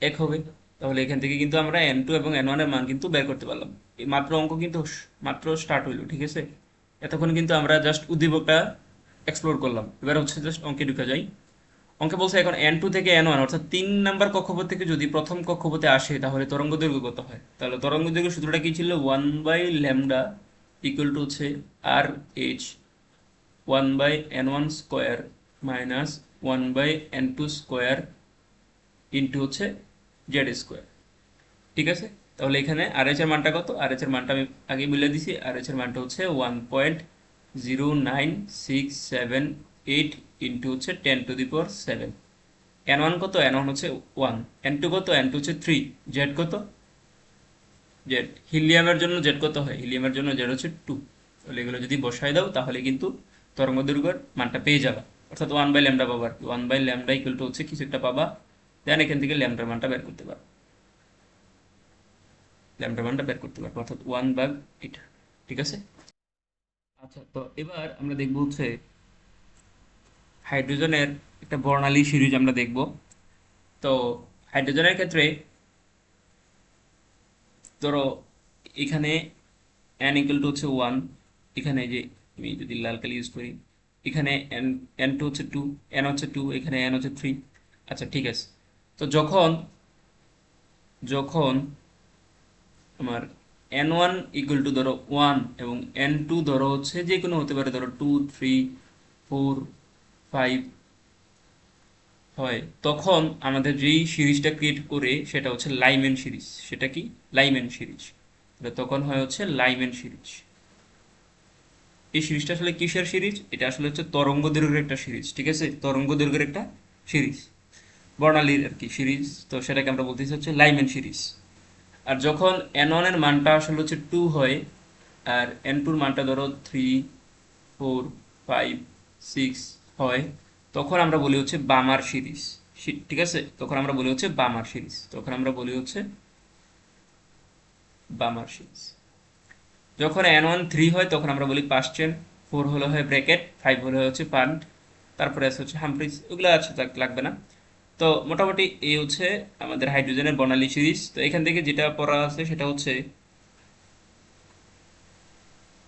1 হবে। তাহলে এখান থেকে কিন্তু আমরা n2 এবং n1 এর মান কিন্তু বের করতে পারলাম। এই মাত্র অঙ্ক কিন্তু মাত্র স্টার্ট হইলো। ঠিক আছে? এতক্ষণ কিন্তু আমরা জাস্ট উদ্দীপকটা এক্সপ্লোর করলাম। এবার হচ্ছে জাস্ট অঙ্কে ঢুকে যাই। অঙ্কে বলছে এখন n2 থেকে n1 অর্থাৎ 3 নাম্বার কক্ষপথ থেকে যদি প্রথম কক্ষপথে আসে তাহলে তরঙ্গ দৈর্ঘ্য কত হয়? তাহলে তরঙ্গ দৈর্ঘ্য সূত্রটা কি ছিল? 1/λ ইকুয়াল টু হচ্ছে R H 1/n1 square minus 1/n2 square into হচ্ছে জেড স্কোয়ার। ঠিক আছে? তাহলে এখানে আর এইচ এর মানটা কত? আর এইচ এর মানটা আমি আগেই বলে দিছি। আর এইচ এর মানটা হচ্ছে 1.09678 ইন্টু হচ্ছে 10⁻⁷। n1 কত? n1 হচ্ছে 1। n2 কত? n2 হচ্ছে 3। জেড কত? জেড হিলিয়ামের জন্য জেড কত হয়? হিলিয়ামের জন্য জেড হচ্ছে 2। তাহলে এগুলো যদি বসায় দাও তাহলে কিন্তু তরঙ্গ দৈর্ঘ্যের মানটা পেয়ে যাবে। অর্থাৎ 1/λ পাবা আর কি। 1/λ ইকুয়াল টু হচ্ছে কিছু একটা পাবা, দেন এখান থেকে ল্যামডার মানটা বের করতে পারো। ল্যামডার মানটা বের করতে পারবো অর্থাৎ 1/এটা। ঠিক আছে? আচ্ছা, তো এবার আমরা দেখবো হচ্ছে হাইড্রোজেনের একটা বর্ণালী সিরিজ আমরা দেখব। তো হাইড্রোজেনের ক্ষেত্রে ধরো এখানে n ইকুয়াল টু হচ্ছে 1। এখানে যে আমি যদি লাল কালি ইউজ করি, এখানে n2 হচ্ছে 2, n হচ্ছে 2, এখানে n হচ্ছে 3। আচ্ছা, ঠিক আছে। তো যখন যখন আমার n1 ইকুয়াল টু ধরো 1 এবং n2 ধরো হচ্ছে যে কোনো হতে পারে, ধরো 2, 3, 4, 5 হয়, তখন আমাদের যেই সিরিজটা ক্রিয়েট করে সেটা হচ্ছে লাইম্যান সিরিজ। সেটা কি? Lyman series. তখন হয় হচ্ছে লাইম্যান সিরিজ। এই সিরিজটা আসলে কিসের সিরিজ? এটা আসলে হচ্ছে তরঙ্গ দৈর্ঘ্যের একটা সিরিজ। ঠিক আছে? তরঙ্গ দৈর্ঘ্যের একটা সিরিজ। বর্ণালীর আর কি সিরিজ, তো সেটাকে আমরা বলতেছি হচ্ছে লাইম্যান সিরিজ। আর যখন এন ওয়ান এর মানটা আসলে হচ্ছে 2 হয়, আর এন টুর মানটা ধরো 3, 4, 5, 6 হয়, তখন আমরা বলি হচ্ছে বামার সিরিজ। ঠিক আছে, তখন আমরা বলি হচ্ছে বামার সিরিজ, তখন আমরা বলি হচ্ছে বামার সিরিজ। যখন এন ওয়ান 3 হয় তখন আমরা বলি পাস চেন, 4 হলে হয় ব্র্যাকেট, 5 হলে হচ্ছে পান্ট, তারপরে আছে হচ্ছে হামফ্রিজ, এগুলো আছে লাগবে না। তো মোটামুটি এই হচ্ছে আমাদের হাইড্রোজেনের বর্ণালী সিরিজ। তো এখান থেকে যেটা পড়া আছে সেটা হচ্ছে,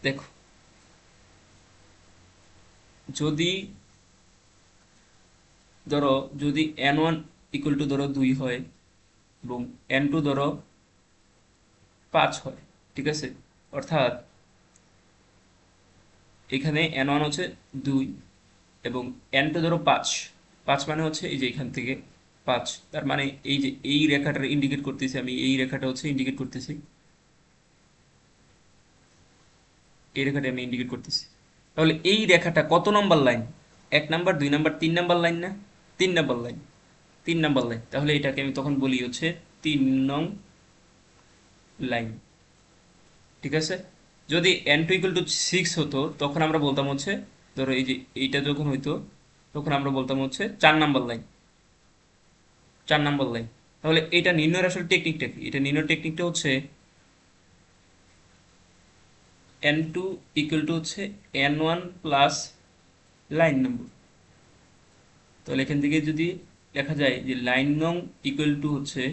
দেখো, যদি ধরো যদি এন ওয়ান ইকুয়াল টু ধরো 2 হয় এবং এন টু ধরো 5 হয়, ঠিক আছে, অর্থাৎ এখানে এন ওয়ান হচ্ছে 2 এবং এন টু ধরো 5, 5 মানে হচ্ছে এই যে এখান থেকে 5, তার মানে এই যে এই রেখাটা ইন্ডিকেট করতেছি আমি, এই রেখাটা হচ্ছে ইন্ডিকেট করতেছি, এই রেখাটা আমি ইন্ডিকেট করতেছি। তাহলে এই রেখাটা কত number line? 1 number, 2 number, 3 number line না? 3 নাম্বার লাইন, 3 নাম্বার লাইন। তাহলে এটাকে আমি তখন বলি হচ্ছে 3 নং লাইন, ঠিক আছে। যদি এন টু ইকুয়াল টু 6 হতো তখন আমরা বলতাম হচ্ছে, ধরো এই যে এইটা যখন হইতো তখন আমরা বলতাম হচ্ছে 4 নাম্বার লাইন, 4 নাম্বার লাইন। তাহলে এটা নির্ণয়ের আসলে টেকনিকটা কি? এটা নির্ণয়ের টেকনিকটা হচ্ছে এন টু ইকুয়াল টু হচ্ছে N one plus line number. তাহলে এখান থেকে যদি লেখা যায় যে লাইন নং ইকুয়াল টু হচ্ছে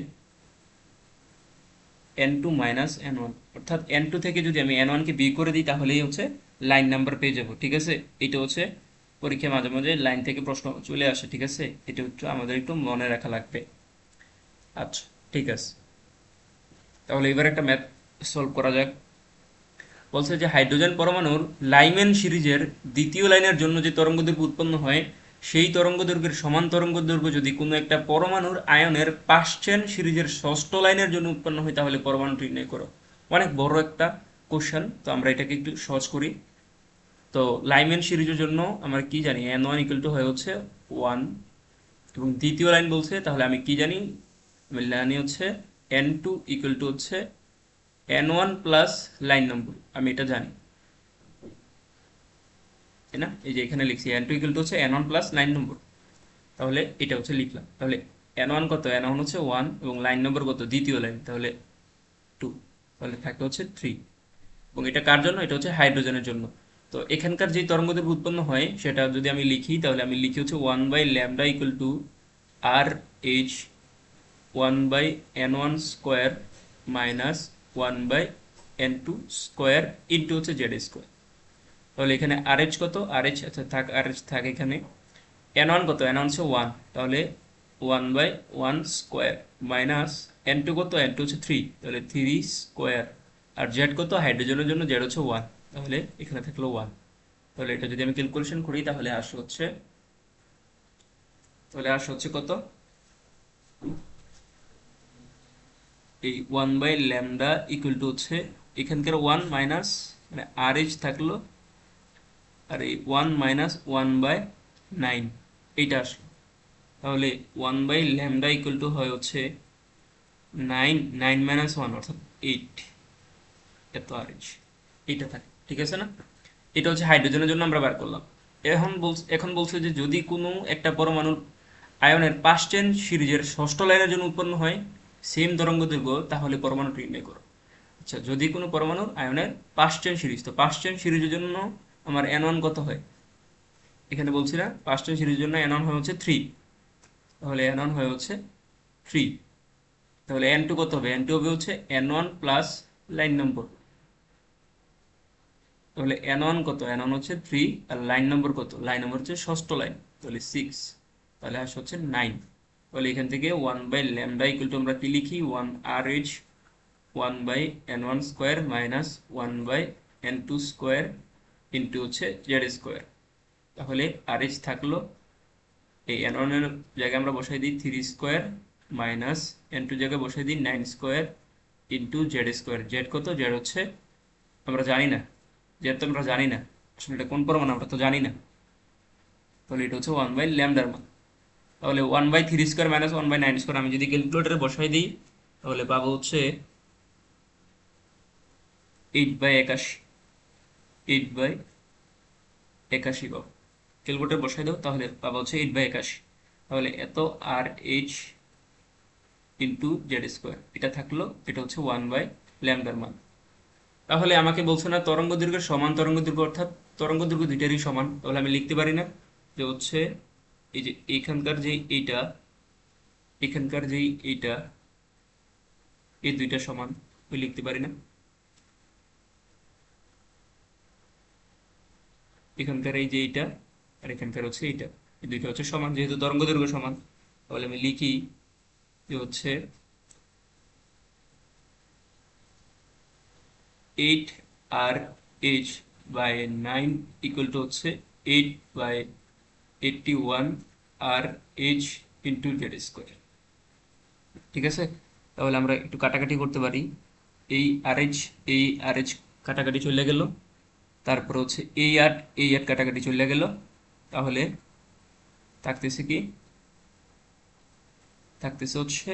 N two minus N one, অর্থাৎ এন টু থেকে যদি আমি এন ওয়ানকে বিয়োগ করে দিই তাহলেই হচ্ছে লাইন নাম্বার পেয়ে যাবো, ঠিক আছে। এটা হচ্ছে পরীক্ষায় মাঝে মাঝে লাইন থেকে প্রশ্ন চলে আসে, ঠিক আছে, এটা হচ্ছে আমাদের একটু মনে রাখা লাগবে। আচ্ছা, ঠিক আছে, তাহলে এবার একটা ম্যাথ সলভ করা যাক। বলছে যে হাইড্রোজেন পরমাণুর লাইম্যান সিরিজের দ্বিতীয় লাইনের জন্য যে তরঙ্গদৈর্ঘ্য উৎপন্ন হয়, সেই তরঙ্গদৈর্ঘ্যের সমান তরঙ্গদৈর্ঘ্য যদি কোনো একটা পরমাণুর আয়নের পাশ্চেন সিরিজের ষষ্ঠ লাইনের জন্য উৎপন্ন হয় তাহলে পরমাণুটি নির্ণয় করো। অনেক বড় একটা কোশ্চেন, তো আমরা এটাকে একটু সহজ করি। তো লাইম্যান সিরিজের জন্য আমরা কি জানি, এন ওয়ান ইকুয়াল টু হয় হচ্ছে 1, এবং দ্বিতীয় লাইন বলছে, তাহলে আমি কি জানি, আমি জানি হচ্ছে এন টু ইকুয়াল টু হচ্ছে এন ওয়ান প্লাস লাইন নম্বর, আমি এটা জানি, তাই না। এই যে এখানে লিখছি এন টু ইকুয়াল টু হচ্ছে N one plus line number, তাহলে এটা হচ্ছে লিখলাম। তাহলে এন ওয়ান কত? এন ওয়ান হচ্ছে 1 এবং লাইন নম্বর কত? দ্বিতীয় লাইন, তাহলে 2, তাহলে থাকে হচ্ছে 3। এবং এটা কার জন্য? এটা হচ্ছে হাইড্রোজেনের জন্য। তো এখানকার যে তরঙ্গদৈর্ঘ্য উৎপন্ন হয় সেটা যদি আমি লিখি, তাহলে আমি লিখি হচ্ছে 1/λ equal to R H 1/n1 square minus 1/n2 square into হচ্ছে জেড স্কোয়ার। তাহলে এখানে আর এইচ কত? আর এইচ, আচ্ছা থাক, আর এইচ থাক এখানে। এন ওয়ান কত? এন ওয়ান হচ্ছে 1, তাহলে 1/1 স্কোয়ার মাইনাস এন টু কত? এন টু হচ্ছে 3, তাহলে 3 স্কোয়ার। আর জেড কত? হাইড্রোজেনের জন্য জেড হচ্ছে 1, তাহলে এখানে থাকলো 1। তাহলে এটা যদি আমি ক্যালকুলেশন করি তাহলে আসে হচ্ছে কত? এই 1/λ ইকুয়াল টু হচ্ছে এখানকার 1 মাইনাস, মানে আর এইচ থাকলো, আর এই 1 মাইনাস 1/9, এইটা আসলো। তাহলে 1/λ ইকুয়াল টু হয় হচ্ছে 9, 9 মাইনাস 1 অর্থাৎ 8, এত আর এইচ, এইটা থাকে, ঠিক আছে না। এটা হচ্ছে হাইড্রোজেনের জন্য আমরা বার করলাম। এখন বলছে যে যদি কোনো একটা পরমাণুর আয়নের পাঁচচেন সিরিজের ষষ্ঠ লাইনের জন্য উৎপন্ন হয় সেম তরঙ্গদৈর্ঘ্য, তাহলে পরমাণুটি নির্ণয় করো। আচ্ছা, যদি কোনো পরমাণুর আয়নের পাঁচচেন সিরিজ, তো পাঁচচেন সিরিজের জন্য আমার এন ওয়ান কত হয়? এখানে বলছি না, পাঁচচেন সিরিজের জন্য এন ওয়ান হয় হচ্ছে 3, তাহলে এন ওয়ান হয় হচ্ছে 3। তাহলে এন টু কত হবে? এন টু হবে হচ্ছে N one plus line number, তাহলে এন ওয়ান কত? এন ওয়ান হচ্ছে 3, আর লাইন নম্বর কত? লাইন নম্বর হচ্ছে ষষ্ঠ লাইন, তাহলে 6, তাহলে আসে হচ্ছে 9। তাহলে এখান থেকে 1/λ ইকুয়াল টু আমরা কি লিখি? 1 R H 1/n1 square minus 1/n2 square into হচ্ছে জেড স্কোয়ার। তাহলে আর এইচ থাকলো, এই এন ওয়ান এর জায়গায় আমরা বসাই দিই 3 স্কোয়ার মাইনাস এন টু জায়গায় বসাই দিই 9 square into Z square. Z কত? জেড হচ্ছে আমরা জানি না, যেহেতু আমরা জানি না আসলে এটা কোন পরমাণু আমরা তো জানি না, তাহলে এটা হচ্ছে 1/λ মান। তাহলে 1/3² মাইনাস 1/9² আমি যদি ক্যালকুলেটরে বসাই দিই তাহলে পাবো হচ্ছে 8/81, 8/81 পাবো। ক্যালকুলেটরে বসাই দাও তাহলে পাবো হচ্ছে 8/81। তাহলে এত আর এইচ ইন্টু Z², এটা থাকলো, এটা হচ্ছে 1/λ মান। তাহলে আমাকে বলছে না তরঙ্গ দৈর্ঘ্যের সমান তরঙ্গ দৈর্ঘ্য, অর্থাৎ তরঙ্গ দৈর্ঘ্য দুইটারই সমান। তাহলে আমি লিখতে পারি না যে হচ্ছে এই যে এখানকার যে এইটা, এখানকার যেই এইটা, এই দুইটা সমান, ওই লিখতে পারি না। এখানকার এই যে এইটা আর এখানকার হচ্ছে এইটা, এই দুইটা হচ্ছে সমান, যেহেতু তরঙ্গ দৈর্ঘ্য সমান। তাহলে আমি লিখি যে হচ্ছে 8RH/9 ইকুয়াল টু হচ্ছে 8/81 RH ইন্টু Z²। ঠিক আছে, তাহলে আমরা একটু কাটাকাটি করতে পারি। এই আর এইচ কাটাকাটি চলে গেল, তারপর হচ্ছে এই আট কাটাকাটি চলে গেল। তাহলে থাকতেছে কি, থাকতেছে হচ্ছে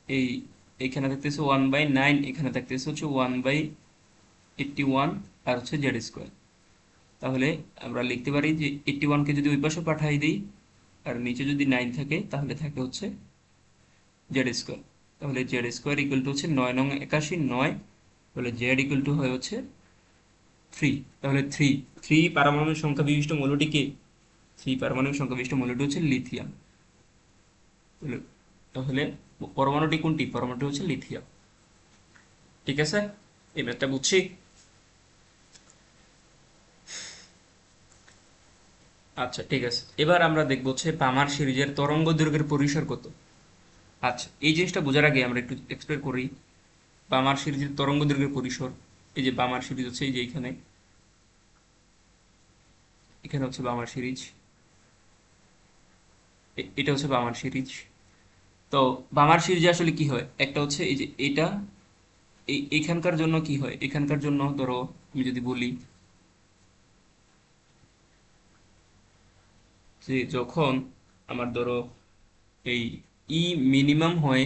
এই, এখানে থাকতেছে 1/9, এখানে থাকতেছে হচ্ছে 1/81 আর হচ্ছে Z²। তাহলে আমরা লিখতে পারি যে 81কে যদি ওই পাশে পাঠাই দিই আর নিচে যদি 9 থাকে তাহলে থাকে হচ্ছে Z²। তাহলে Z² ইকুয়াল টু হচ্ছে 9×81 9। তাহলে Z ইকুয়াল টু হয় হচ্ছে 3। তাহলে 3 পারমাণবিক সংখ্যা বিশিষ্ট মৌলটি কে? 3 পারমাণবিক সংখ্যা বিশিষ্ট মৌলটি হচ্ছে লিথিয়াম। তাহলে পরমাণুটি কোনটি? পরমাণুটি হচ্ছে লিথিয়াম। ঠিক আছে, এই ম্যাথটা বুঝছি। আচ্ছা ঠিক আছে, এবার আমরা দেখবো হচ্ছে পামার সিরিজের তরঙ্গ দৈর্ঘ্যের পরিসর কত। আচ্ছা, এই জিনিসটা বোঝার আগে আমরা একটু এক্সপ্লেন করি বামার সিরিজের তরঙ্গ দৈর্ঘ্যের পরিসর। এই যে বামার সিরিজ হচ্ছে এই যে এখানে, এখানে হচ্ছে বামার সিরিজ, এটা হচ্ছে বামার সিরিজ। তো বামার সিরিজে আসলে কি হয়, একটা হচ্ছে এই যে এটা, এইখানকার জন্য কি হয়, এখানকার জন্য ধরো আমি যদি বলি যে যখন আমার ধরো এই ই মিনিমাম হয়,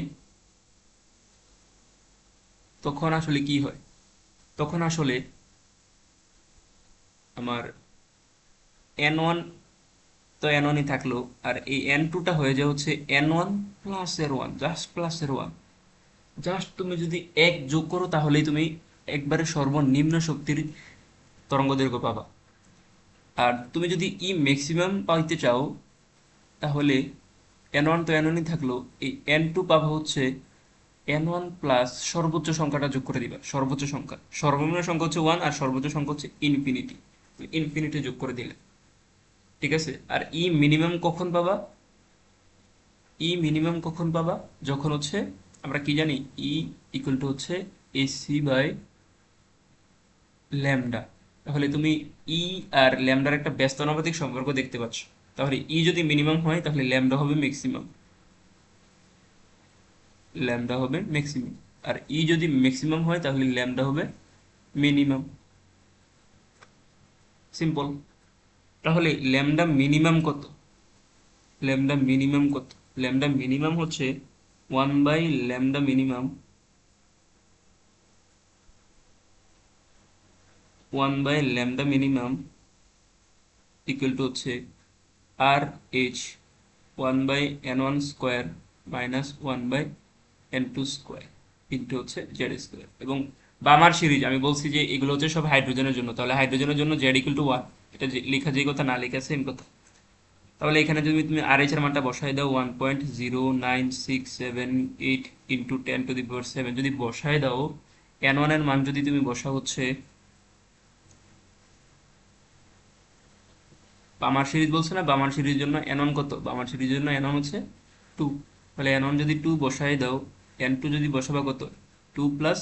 তখন আসলে কি হয়, তখন আসলে আমার N1 তো N1ই থাকলো, আর এই N2টা হয়ে যায় হচ্ছে N1+R1, just plus R1। Just তুমি যদি এক যোগ করো তাহলেই তুমি একবারে সর্বনিম্ন শক্তির তরঙ্গ দৈর্ঘ্য পাবা। আর তুমি যদি ম্যাক্সিমাম পাইতে চাও তাহলে N1 তো N1ই থাকলো, এই N2 পাবা হচ্ছে N1 প্লাস সর্বোচ্চ সংখ্যাটা যোগ করে দিবা, সর্বোচ্চ সংখ্যা, সর্বনিম্ন সংখ্যা হচ্ছে 1 আর সর্বোচ্চ সংখ্যা হচ্ছে ইনফিনিটি, ইনফিনিটি যোগ করে দিলে। ঠিক আছে, আর মিনিমাম কখন পাবা, মিনিমাম কখন পাবা, যখন হচ্ছে আমরা কি জানি ইকুয়াল টু হচ্ছে AC/λ। তাহলে তুমি আর ল্যামডার একটা ব্যস্তানুপাতিক সম্পর্ক দেখতে পাচ্ছ। তাহলে যদি মিনিমাম হয় তাহলে ল্যামডা হবে ম্যাক্সিমাম, ল্যামডা হবে ম্যাক্সিমাম। আর যদি ম্যাক্সিমাম হয় তাহলে ল্যামডা হবে মিনিমাম। সিম্পল। তাহলে ল্যামডা মিনিমাম কত, ল্যামডা মিনিমাম কত, ল্যামডা মিনিমাম হচ্ছে 1/λ মিনিমাম, 1/λ মিনিমাম ইকুয়াল টু হচ্ছে RH 1/N1² minus 1/N2² into হচ্ছে Z²। এবং বামার সিরিজ আমি বলছি যে এগুলো হচ্ছে সব হাইড্রোজেনের জন্য, তাহলে হাইড্রোজেনের জন্য Z ইকুয়াল টু 1, এটা লেখা যে কথা না লেখা সেম কথা। তাহলে এখানে যদি তুমি RH এর মানটা বসাই দাও 1.0967 ইন্টু 10⁻⁷, যদি বসাই দাও N1 এর মান যদি তুমি বসা হচ্ছে, বামার সিরিজ বলছে না, বামার সিরিজের জন্য N1 কত, বামার সিরিজের জন্য N1 হচ্ছে 2। তাহলে N1 যদি 2 বসাই দাও, N2 যদি বসাবা কত, 2 প্লাস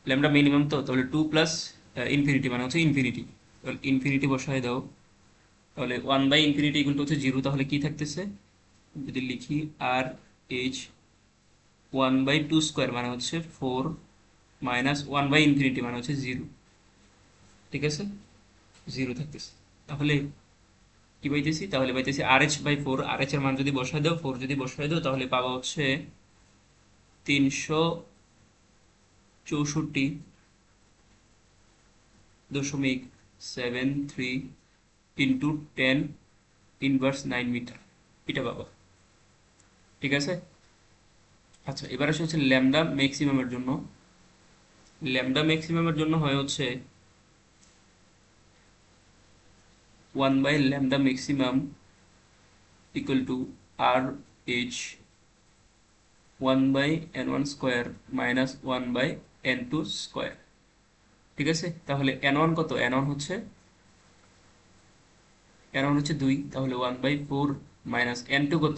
ল্যামডা মিনিমাম, তো তাহলে 2 প্লাস ইনফিনিটি মানে হচ্ছে ইনফিনিটি, তাহলে ইনফিনিটি বসাই দাও। তাহলে 1/∞ ইকুয়াল টু হচ্ছে 0। তাহলে কি থাকতেছে, যদি লিখি RH 1/2² মানে হচ্ছে 4 মাইনাস 1/∞ মানে হচ্ছে 0। ঠিক আছে, 0 থাকতেছে। তাহলে কি পাইতেছি, তাহলে পাইতেছি RH/4। RH এর মান যদি বসাই দাও, 4 যদি বসাই দাও, তাহলে পাবা হচ্ছে 364.73 ইন্টু 10⁻৯ মিটার, এটা পাবা। ঠিক আছে। আচ্ছা, এবার আসে হচ্ছে ল্যামডা ম্যাক্সিমামের জন্য। ল্যামডা ম্যাক্সিমামের জন্য হয় হচ্ছে 1/λ maximum equal to RH 1/n1 square minus 1/n2 square. ঠিক আছে, তাহলে n1 কত, n1 হচ্ছে 2, তাহলে 1/4 মাইনাস n2 কত,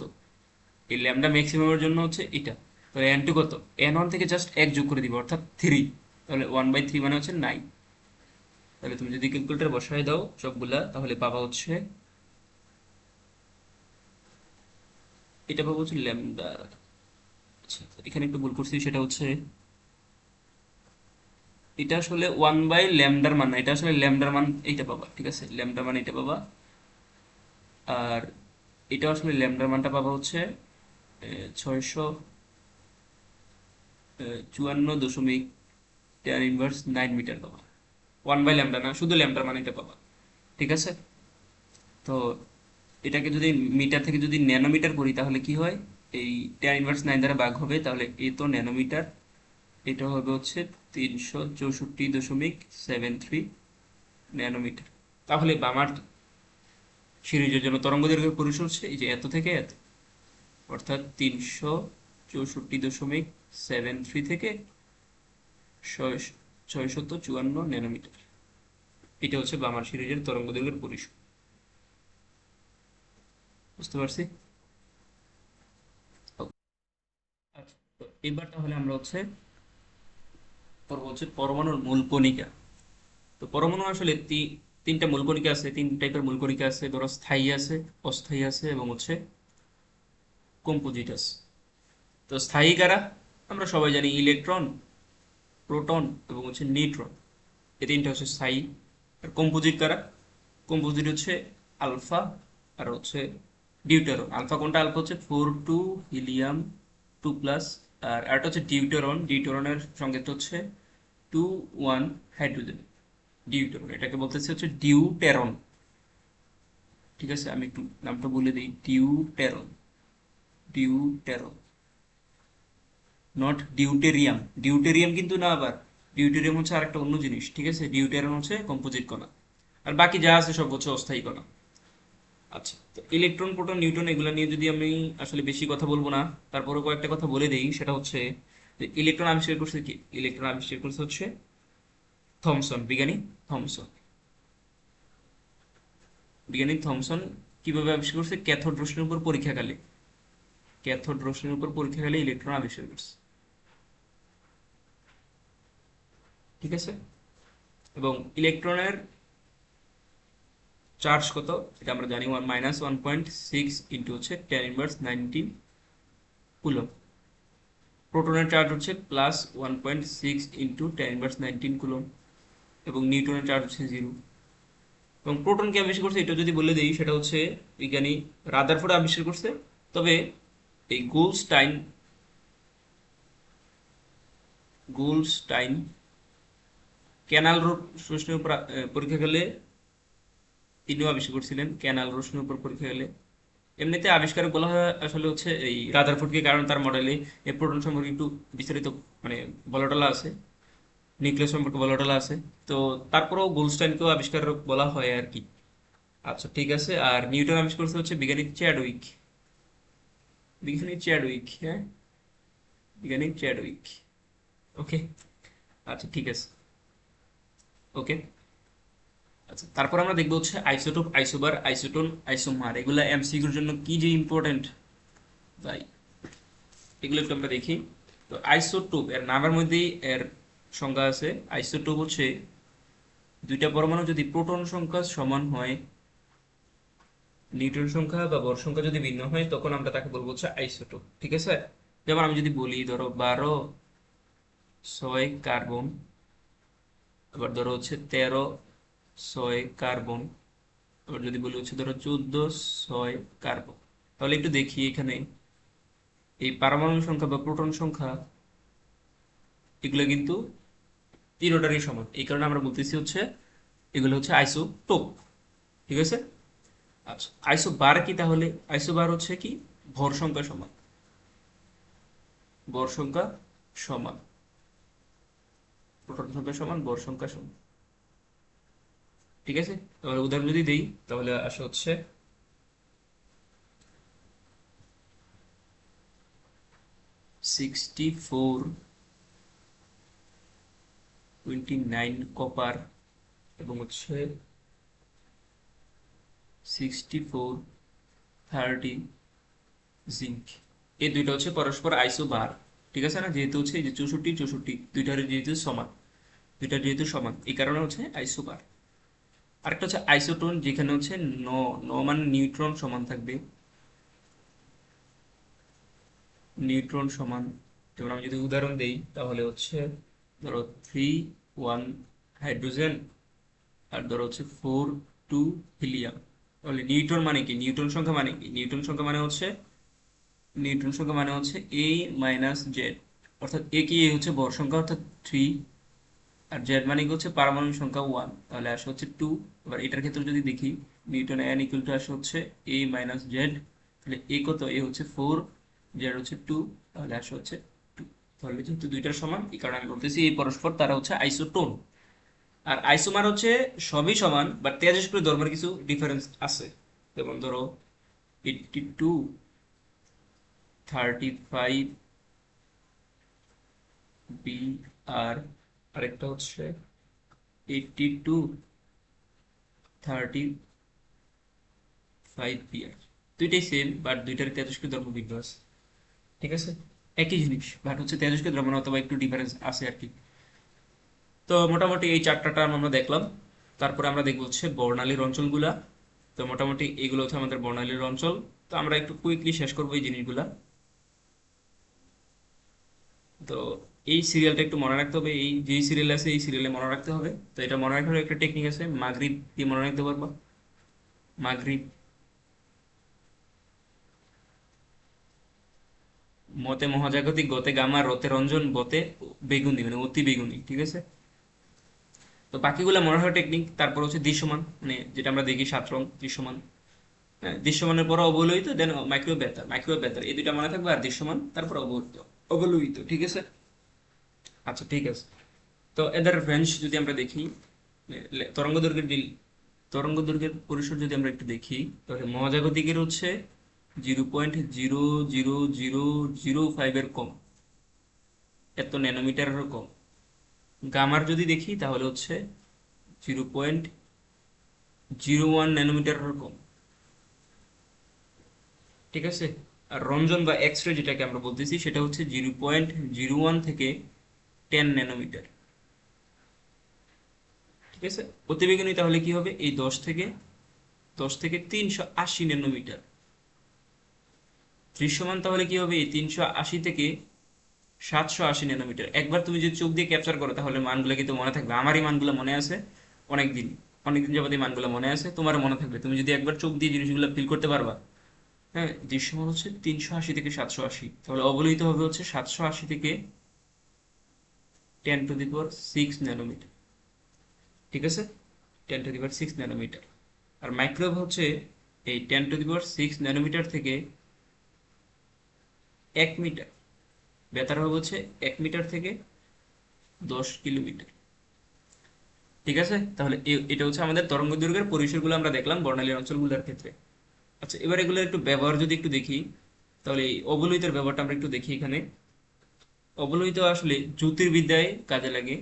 এই ল্যামডা ম্যাক্সিমামের জন্য হচ্ছে এটা। তাহলে n2 কত, n1 থেকে জাস্ট 1 যোগ করে দিবে অর্থাৎ 3, তাহলে 1/3 মানে হচ্ছে 9। তাহলে তুমি যদি ক্যালকুলেটর বসায় দাও সবগুলা, তাহলে পাবা হচ্ছে, এটা পাবো হচ্ছে ল্যামডা। আচ্ছা, এখানে একটু ভুল করছি, সেটা হচ্ছে এটা আসলে 1/λ মান না, এটা আসলে ল্যামডার মান এইটা পাবা। ঠিক আছে, ল্যামডার মান এটা পাবা। আর এটা আসলে ল্যামডার মানটা পাবা হচ্ছে 654.9 মিটার পাবা। 1/λ না, শুধু ল্যামডার মান এটা পাবা। ঠিক আছে। তো এটাকে যদি মিটার থেকে যদি ন্যানোমিটার করি, তাহলে কি হয়, এই 10⁻৯ দ্বারা ভাগ হবে, তাহলে এ তো ন্যানোমিটার, এটা হবে হচ্ছে 364.73 ন্যানোমিটার। তাহলে আমার সিরিজের জন্য তরঙ্গ দৈর্ঘ্যের পরিসর হচ্ছে এই যে এত থেকে এত, অর্থাৎ 364.73 থেকে 654 ন্যানোমিটার। এটা হচ্ছে বামার সিরিজের তরঙ্গ দৈর্ঘ্যের পরিসর। বুঝতে পারছি। আচ্ছা, তো এবার তাহলে আমরা হচ্ছে পর্ব হচ্ছে পরমাণুর মূল কণিকা। তো পরমাণু আসলে তিনটা মূল কণিকা আছে, তিন টাইপের মূল কণিকা আছে। ধরো স্থায়ী আছে, অস্থায়ী আছে এবং হচ্ছে কম্পোজিট আছে। তো স্থায়ী কারা, আমরা সবাই জানি ইলেকট্রন, প্রোটন এবং হচ্ছে নিউট্রন, এই তিনটা হচ্ছে স্থায়ী। আর কম্পোজিট কারা, কম্পোজিট হচ্ছে আলফা আর হচ্ছে ডিউটেরন। আলফা কোনটা, আলফা হচ্ছে 4 2 হিলিয়াম 2+, আর আরেকটা হচ্ছে ডিউটেরন। ডিউটেরনের সংকেত হচ্ছে 2 1 হাইড্রোজেন। ডিউটেরন, এটাকে বলতেছে হচ্ছে ডিউটেরন। ঠিক আছে, আমি একটু নামটা বলে দিই, deuteron. Deuteron, not deuterium. Deuterium কিন্তু না, আবার ডিউটেরিয়াম হচ্ছে আরেকটা অন্য জিনিস। ঠিক আছে, ডিউটেরন হচ্ছে কম্পোজিট কণা, আর বাকি যা আছে সব হচ্ছে অস্থায়ী কণা। আচ্ছা, তো ইলেকট্রন, প্রোটন, নিউট্রন এগুলো নিয়ে যদি আমি আসলে বেশি কথা বলবো না, তারপরে কয়েকটা কথা বলে দেই। সেটা হচ্ছে যে ইলেকট্রন আবিষ্কার করছে কি, ইলেকট্রন আবিষ্কার করছে হচ্ছে থমসন, বিজ্ঞানী থমসন। বিজ্ঞানী থমসন কিভাবে আবিষ্কার করছে, ক্যাথোড রশ্মির উপর পরীক্ষাকালে। ক্যাথোড রশ্মির উপর পরীক্ষাকালে ইলেকট্রন আবিষ্কার করছে। ঠিক আছে। এবং ইলেকট্রনের চার্জ কত, এটা আমরা জানি, 1 - 1.6 ইন্টু হচ্ছে 10⁻19 কুলম। প্রোটনের চার্জ হচ্ছে +1.6 ইন্টু 10⁻19 কুলম। এবং নিউটনের চার্জ হচ্ছে 0। এবং প্রোটনকে আবিষ্কার করছে, এটা যদি বলে দিই, সেটা হচ্ছে বিজ্ঞানী রাদারফোর্ড আবিষ্কার করছে। তবে এই গোলস্টাইন ক্যানাল রশ্মির উপর পরীক্ষাকালে তিনিও আবিষ্কার করছিলেন, ক্যানাল রশ্মির উপর পরীক্ষাকালে। এমনিতে আবিষ্কারক বলা হয় আসলে হচ্ছে এই রাদারফোর্ডকে, কারণ তার মডেলে এই প্রোটন সম্পর্কে একটু বিস্তারিত মানে বলা টলা আছে, নিউক্লিয়াস সম্পর্কে বলা টলা আছে। তো তারপরেও গোলস্টাইনকেও আবিষ্কারক বলা হয় আর কি। আচ্ছা, ঠিক আছে। আর নিউটন আবিষ্কার করছে হচ্ছে বিজ্ঞানী চ্যাডউইক। বিজ্ঞানী চ্যাডউইক, হ্যাঁ, বিজ্ঞানী চ্যাডউইক। ওকে। আচ্ছা, ঠিক আছে। ওকে। আচ্ছা, তারপর আমরা দেখবো হচ্ছে আইসোটোপ, আইসোবার, আইসোটোন, আইসোমার। এগুলা এমসিকিউর জন্য কি যে ইম্পর্টেন্ট ভাই, এগুলো একটু আমরা দেখি। তো আইসোটোপ এর নামের মধ্যেই এর সংজ্ঞা আছে। আইসোটোপ হচ্ছে দুইটা পরমাণু যদি প্রোটন সংখ্যা সমান হয়, নিউট্রন সংখ্যা বা ভর সংখ্যা যদি ভিন্ন হয়, তখন আমরা তাকে বলবো হচ্ছে আইসোটোপ। ঠিক আছে। যেমন আমি যদি বলি, ধরো 12 6 কার্বন, আবার ধরো হচ্ছে 13 6 কার্বন, আবার যদি বলি হচ্ছে ধরো 14 6 কার্বন, তাহলে একটু দেখি এখানে এই পারমাণবিক সংখ্যা বা প্রোটন সংখ্যা এগুলো কিন্তু তিনোটারই সমান, এই কারণে আমরা বলতেছি হচ্ছে এগুলো হচ্ছে আইসোটোপ। ঠিক আছে। আচ্ছা, আইসো বার কি তাহলে? আইসো বার হচ্ছে কি ভর সংখ্যা সমান, ভর সংখ্যা সমান, প্রোটন সংখ্যা সমান ভর সংখ্যা সমান। ঠিক আছে। এবার উদাহরণ যদি দেই তাহলে আসা হচ্ছে 64 29 কপার এবং হচ্ছে 64 30 জিঙ্ক, এই দুইটা হচ্ছে পরস্পর আইসো বার। ঠিক আছে না, যেহেতু হচ্ছে এই যে 64 64 দুইটার যেহেতু সমান, দুইটা যেহেতু সমান এই কারণে হচ্ছে আইসো বার। আরেকটা হচ্ছে আইসোটোন, যেখানে হচ্ছে ন ন মানে নিউট্রন সমান থাকবে, নিউট্রন সমান। যেমন আমি যদি উদাহরণ দেই তাহলে হচ্ছে ধরো 3 1 হাইড্রোজেন, আর ধরো হচ্ছে 4 2 হিলিয়াম। তাহলে নিউট্রন মানে কি, নিউট্রন সংখ্যা মানে কি, নিউট্রন সংখ্যা মানে হচ্ছে, নিউট্রন সংখ্যা মানে হচ্ছে এ মাইনাস জেড, অর্থাৎ এ কি, এ হচ্ছে ভর সংখ্যা অর্থাৎ 3, আর জেড মানে কি হচ্ছে পারমাণবিক সংখ্যা 1, তাহলে আসে হচ্ছে 2। এবার এটার ক্ষেত্রে যদি দেখি নিউটন এন ইকুয়াল টু আসে হচ্ছে এ মাইনাস জেড, তাহলে এ কত, এ হচ্ছে 4, জেড হচ্ছে 2, তাহলে আসে হচ্ছে 2। তাহলে যেহেতু দুইটার সমান এই কারণে আমি বলতেছি এই পরস্পর তারা হচ্ছে আইসোটোন। আর আইসোমার হচ্ছে সবই সমান, বাট তেজস্ক্রিয় ধর্মের কিছু ডিফারেন্স আছে। যেমন ধরো 82 35 বি, আর আরেকটা হচ্ছে 82 35 বি আর, দুইটাই সেম বাট দুইটার তেজস্ক্রিয় ধর্ম ভিন্ন আছে। ঠিক আছে, একই জিনিস বাট হচ্ছে তেজস্ক্রিয় ধর্ম অথবা একটু ডিফারেন্স আছে আর কি। তো মোটামুটি এই চারটা টার্ম আমরা দেখলাম। তারপরে আমরা দেখবো হচ্ছে বর্ণালীর অঞ্চলগুলা। তো মোটামুটি এগুলো হচ্ছে আমাদের বর্ণালীর অঞ্চল। তো আমরা একটু কুইকলি শেষ করবো এই জিনিসগুলা। তো এই সিরিয়ালটা একটু মনে রাখতে হবে, এই যেই সিরিয়াল আছে এই সিরিয়ালে মনে রাখতে হবে। তো এটা মনে রাখার একটা টেকনিক আছে, মাগরিব দিয়ে মনে রাখতে পারবা। মাগরিব, মতে মহাজাগতিক, গতে গামা, রতে রঞ্জন, বতে বেগুনি মানে অতি বেগুনি। ঠিক আছে। তো বাকিগুলো মনে রাখার টেকনিক। তারপর হচ্ছে দৃশ্যমান, মানে যেটা আমরা দেখি 7 রং দৃশ্যমান। হ্যাঁ, দৃশ্যমানের পর অবলোহিত, দেন মাইক্রোওয়েভ বেতার, মাইক্রোওয়েভ বেতার এই দুইটা মনে থাকবে, আর দৃশ্যমান তারপর অবলোহিত, অবলোহিত। ঠিক আছে। আচ্ছা ঠিক আছে। তো এদের রেঞ্জ যদি আমরা দেখি, তরঙ্গ দৈর্ঘ্যের তরঙ্গ দৈর্ঘ্যের পরিসর যদি আমরা একটু দেখি, তাহলে মহাজাগতিকের হচ্ছে 0.00005-এর কম, এত ন্যানোমিটারেরও কম। গামার যদি দেখি তাহলে হচ্ছে 0.01 ন্যানোমিটারেরও কম। ঠিক আছে। আর রঞ্জন বা এক্স রে যেটাকে আমরা বলতেছি সেটা হচ্ছে 0.01 থেকে 10 ন্যানোমিটার। ঠিক আছে। অতিবেগুনি তাহলে কি হবে, এই 10 থেকে 380 ন্যানোমিটার। দৃশ্যমান তাহলে কি হবে, এই 380 থেকে 780 ন্যানোমিটার। একবার তুমি যদি চোখ দিয়ে ক্যাপচার করো তাহলে মানগুলো কিন্তু মনে থাকবে, আমারই মানগুলো মনে আছে অনেকদিন, অনেকদিন যাবত এই মানগুলো মনে আছে, তোমারও মনে থাকবে, তুমি যদি একবার চোখ দিয়ে জিনিসগুলো ফিল করতে পারবা। হ্যাঁ, দৃশ্যমান হচ্ছে 380 থেকে 780, তাহলে অবলোহিত হবে হচ্ছে 780 থেকে 10⁶ ঠিক আছে, 10⁶ আর মাইক্রোওয়েভ হচ্ছে এই 10⁶ থেকে 1 মিটার। বেতার হবে হচ্ছে 1 মিটার থেকে 10 কিলোমিটার। ঠিক আছে। তাহলে এটা হচ্ছে আমাদের তরঙ্গ দৈর্ঘ্যের পরিসরগুলো আমরা দেখলাম বর্ণালী অঞ্চলগুলোর ক্ষেত্রে। আচ্ছা, এবার এগুলো একটু ব্যবহার যদি একটু দেখি, তাহলে এই অবলোহিতের ব্যবহারটা আমরা একটু দেখি এখানে। অবলোহিত আসলে জ্যোতির্বিদ্যায় কাজে লাগে,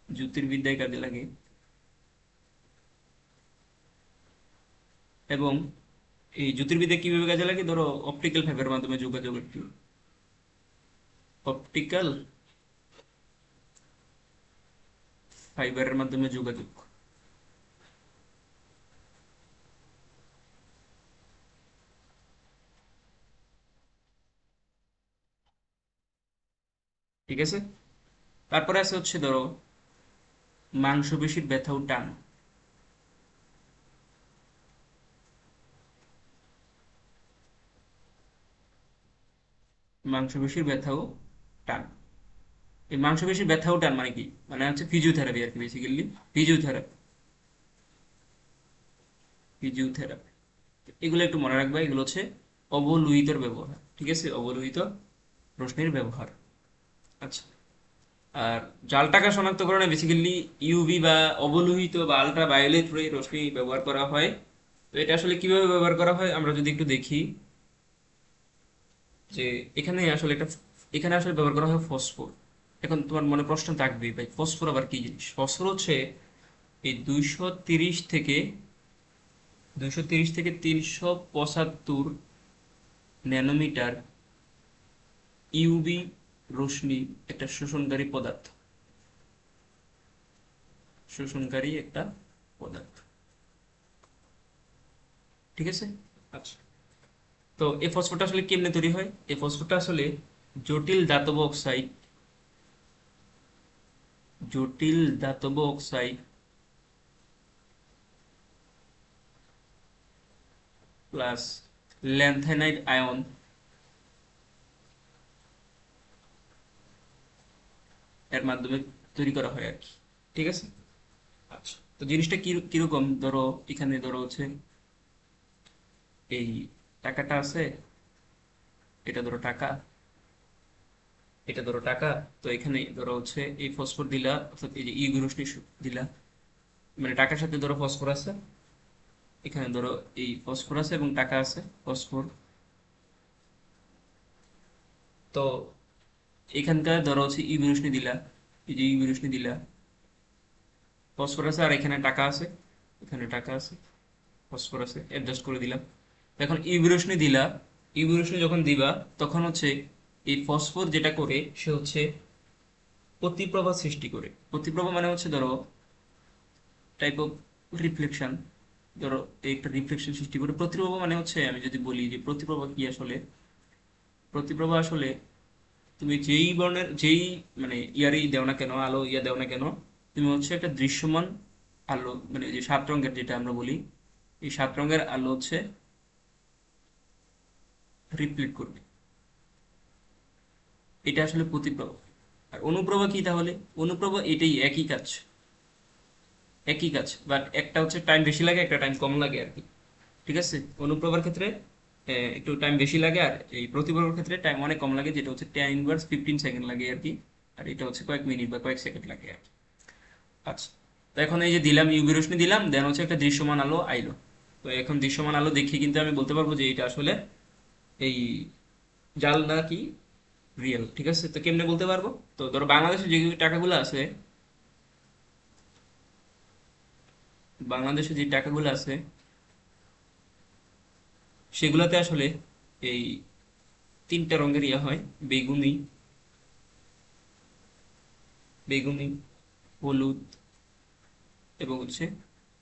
জ্যোতির্বিদ্যায় কাজে লাগে। এবং এই জ্যোতির্বিদ্যা কিভাবে কাজে লাগে, ধরো অপটিক্যাল ফাইবারের মাধ্যমে যোগাযোগ, একটু অপটিক্যাল ফাইবারের মাধ্যমে যোগাযোগ। ঠিক আছে। তারপরে আছে হচ্ছে ধরো মাংসপেশির ব্যথা ও টান। মাংসপেশির ব্যথা ও টান। এই মাংসপেশির ব্যথা ও টান মানে কি? মানে হচ্ছে ফিজিওথেরাপি আর কি, বেসিক্যালি ফিজিওথেরাপি। ফিজিওথেরাপি এগুলো একটু মনে রাখবা, এগুলো হচ্ছে অবলোহিতর ব্যবহার, ঠিক আছে? অবলোহিত রশ্মির ব্যবহার। আচ্ছা। আর জাল টাকা শনাক্তকরণে বেসিক্যালি ইউভি বা অবলোহিত বা আলট্রা ভায়োলেট রে রশ্মি ব্যবহার করা হয়। তো এটা আসলে কিভাবে ব্যবহার করা হয় আমরা যদি একটু দেখি, যে এখানে আসলে এটা, এখানে আসলে ব্যবহার করা হয় ফসফর। এখন তোমার মনে প্রশ্ন থাকবে, ভাই ফসফর আবার কি জিনিস? ফসফর হচ্ছে এই 230 থেকে 375 ন্যানোমিটার ইউভি রশ্মি একটা শোষণকারী পদার্থ। শোষণকারী একটা পদার্থ, ঠিক আছে? আচ্ছা। তো এই ফসফরটা আসলে কেমনে তৈরি হয়? এই ফসফরটা আসলে জটিল ধাতব অক্সাইড, জটিল ধাতব অক্সাইড প্লাস ল্যান্থানাইড আয়ন এর মাধ্যমে তৈরি করা হয় আর কি, ঠিক আছে? আচ্ছা। তো জিনিসটা কিরকম, ধরো এখানে ধরো হচ্ছে এই টাকাটা আছে, এটা ধরো টাকা, এটা ধরো টাকা। তো এখানে ধরো হচ্ছে এই ফসফর দিলা, অর্থাৎ এই যে ইউভি রশ্মি দিলা, মানে টাকার সাথে ধরো ফসফর আছে, এখানে ধরো এই ফসফর আছে এবং টাকা আছে, ফসফর। তো এখানকার ধরো হচ্ছে ইউভি রশ্মি দিলা, এই যে ইউভি রশ্মি দিলা, ফসফর আছে, আর এখানে টাকা আছে, এখানে টাকা আছে, ফসফর আছে, অ্যাডজাস্ট করে দিলাম। এখন ইউভি রশ্মি দিলা, ইউভি রশ্মি যখন দিবা তখন হচ্ছে এই ফসফর যেটা করে সে হচ্ছে প্রতিপ্রভা সৃষ্টি করে। প্রতিপ্রভা মানে হচ্ছে ধরো টাইপ অফ রিফ্লেকশন। ধরো এই একটা রিফ্লেকশন সৃষ্টি করে। প্রতিপ্রভা মানে হচ্ছে, আমি যদি বলি যে প্রতিপ্রভা কি আসলে, প্রতিপ্রভা আসলে তুমি যেই বর্ণের যেই মানে ইয়ারই দেও না কেন, আলো ইয়া দেও না কেন, তুমি হচ্ছে একটা দৃশ্যমান আলো, মানে যে সাত রঙের যেটা আমরা বলি, এই সাত রঙের আলো হচ্ছে রিফ্লেক্ট করবে। এটা আসলে প্রতিপ্রভা। আর অনুপ্রভা কি তাহলে? অনুপ্রভা এটাই, একই কাজ, একই কাজ, বাট একটা হচ্ছে টাইম বেশি লাগে, একটা টাইম কম লাগে আর কি, ঠিক আছে? অনুপ্রভার ক্ষেত্রে একটু টাইম বেশি লাগে, আর এই প্রতিপ্রভার ক্ষেত্রে টাইম অনেক কম লাগে, যেটা হচ্ছে 10⁻15 সেকেন্ড লাগে আর কি। আর এটা হচ্ছে কয়েক মিনিট বা কয়েক সেকেন্ড লাগে আর কি। আচ্ছা। তো এখন এই যে দিলাম ইউভি রশ্মি দিলাম, দেন হচ্ছে একটা দৃশ্যমান আলো আইলো। তো এখন দৃশ্যমান আলো দেখে কিন্তু আমি বলতে পারবো যে এটা আসলে এই জাল না কি রিয়েল, ঠিক আছে? তো কেমনে বলতে পারবো? তো ধরো বাংলাদেশে যে টাকাগুলো আছে, বাংলাদেশে যে টাকাগুলো আছে সেগুলোতে আসলে এই তিনটা রঙের ইয়া হয়, বেগুনি, বেগুনি, হলুদ এবং হচ্ছে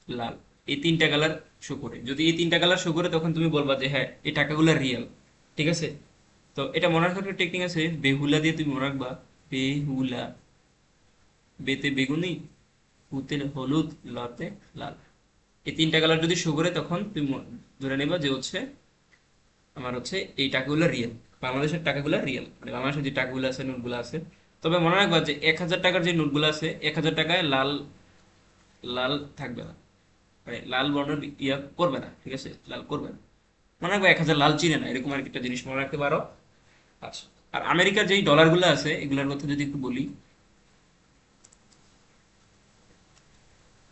লাল। এই তিনটা কালার শো করে। যদি এই তিনটা কালার শো করে তখন তুমি বলবা যে হ্যাঁ এই টাকাগুলো রিয়েল, ঠিক আছে? তো এটা মনে রাখার একটা টেকনিক আছে, বেহুলা দিয়ে তুমি মনে রাখবা। বেহুলা, বেতে বেগুনি, হুতে হলুদ, লাতে লাল। এই তিনটা কালার যদি শো করে তখন তুমি ধরে নেবা যে হচ্ছে আমার হচ্ছে এই টাকাগুলো রিয়েল, বাংলাদেশের টাকাগুলো রিয়েল, মানে বাংলাদেশের যে টাকাগুলো আছে, নোটগুলো আছে। তবে মনে রাখবা যে 1,000 টাকার যে নোটগুলো আছে, 1,000 টাকায় লাল, লাল থাকবে না, মানে লাল বর্ণের ইয়া করবে না, ঠিক আছে? লাল করবে না। মনে রাখবো 1,000 লাল চিনে না, এরকম আর একটা জিনিস মনে রাখতে পারো। আচ্ছা। আর আমেরিকার যেই ডলারগুলো আছে এগুলোর কথা যদি একটু বলি,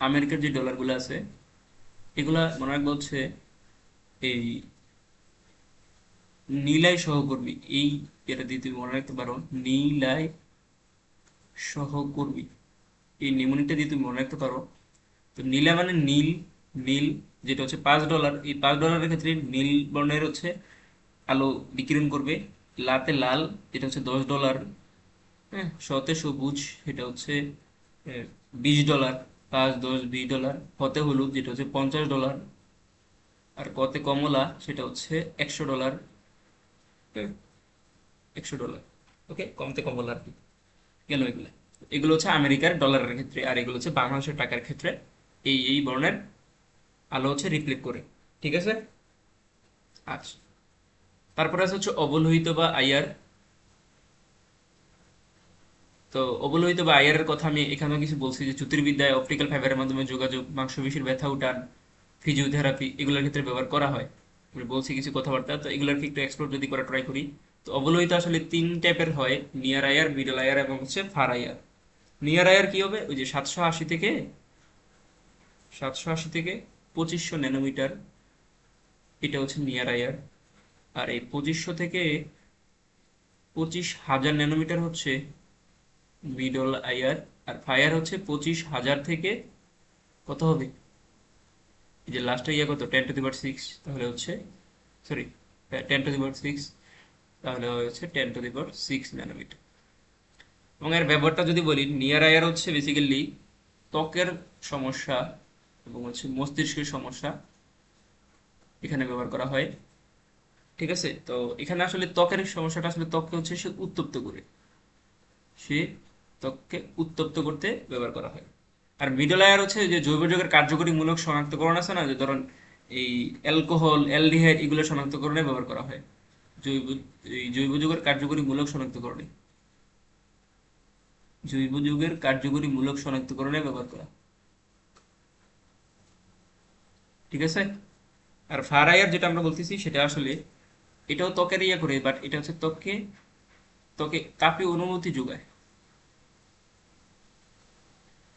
আমেরিকার যে ডলারগুলো আছে এগুলা মনে রাখবো হচ্ছে এই নীলাই সহকর্মী, এই এটা দিয়ে তুমি মনে রাখতে পারো, নীলাই সহকর্মী, এই নিমোনিকটা দিয়ে তুমি মনে রাখতে পারো। তো নীলা মানে নীল, নীল যেটা হচ্ছে $5, এই $5 ক্ষেত্রে নীল বর্ণের হচ্ছে আলো বিকিরণ করবে। লাতে লাল, যেটা হচ্ছে $10। হ্যাঁ, শতে সবুজ, সেটা হচ্ছে $20, 5, 10, $20। হতে হলুদ, যেটা হচ্ছে $50। আর কতে কমলা, সেটা হচ্ছে $100। $100, ওকে? কমতে কমলা আর কি, গেল এগুলা। এগুলো হচ্ছে আমেরিকার ডলারের ক্ষেত্রে, আর এগুলো হচ্ছে বাংলাদেশের টাকার ক্ষেত্রে এই এই বর্ণের আলো হচ্ছে রিফ্লেক্ট করে। ঠিক আছে। আচ্ছা, তারপরে আছে হচ্ছে অবলোহিত বা আইআর। তো অবলোহিত বা আইআর এর কথা আমি এখানেও কিছু বলছি, যে জ্যোতির্বিদ্যায় অপটিক্যাল ফাইবারের মাধ্যমে যোগাযোগ, মাংসপেশির ব্যথা উঠান, ফিজিওথেরাপি এগুলোর ক্ষেত্রে ব্যবহার করা হয়। আমি বলছি কিছু কথাবার্তা, তো এগুলোর একটু এক্সপ্লোর যদি করা ট্রাই করি। তো অবলোহিত আসলে তিন টাইপের হয়: নিয়ার আইআর, মিডল আইআর এবং হচ্ছে ফার আইআর। নিয়ার আইআর কি হবে? ওই যে 780 থেকে 2500 ন্যানোমিটার, এটা হচ্ছে নিয়ার আইআর। আর এই 2500 থেকে 25,000 ন্যানোমিটার হচ্ছে মিডল আইআর। আর ফায়ার হচ্ছে 25,000 থেকে কত হবে, এই যে লাস্টে কত, 10⁶, তাহলে হচ্ছে, সরি, 10⁶, তাহলে হচ্ছে 10⁶ এবং এর ব্যবহারটা যদি বলি, নিয়ার আইয়ার হচ্ছে বেসিক্যালি ত্বকের সমস্যা এবং হচ্ছে মস্তিষ্কের সমস্যা এখানে ব্যবহার করা হয়। ঠিক আছে। তো এখানে আসলে ত্বকের সমস্যাটা আসলে ত্বককে হচ্ছে সে ত্বককে উত্তপ্ত করতে ব্যবহার করা হয়। আর মিডল আয়ার হচ্ছে যে জৈব যৌগের কার্যকরী মূলক শনাক্তকরণ আছে না, যে ধরুন এই অ্যালকোহল, অ্যালডিহাইড এগুলো শনাক্তকরণে ব্যবহার করা হয়। জৈব জৈব যৌগের কার্যকরী মূলক শনাক্তকরণে, জৈব যৌগের কার্যকরী মূলক শনাক্তকরণে ব্যবহার করা। ঠিক আছে। আর ফার আয়ার যেটা আমরা বলতেছি সেটা আসলে এটাও ত্বকের করে, বাট এটা হচ্ছে ত্বকে তাপীয় অনুভূতি যোগায়।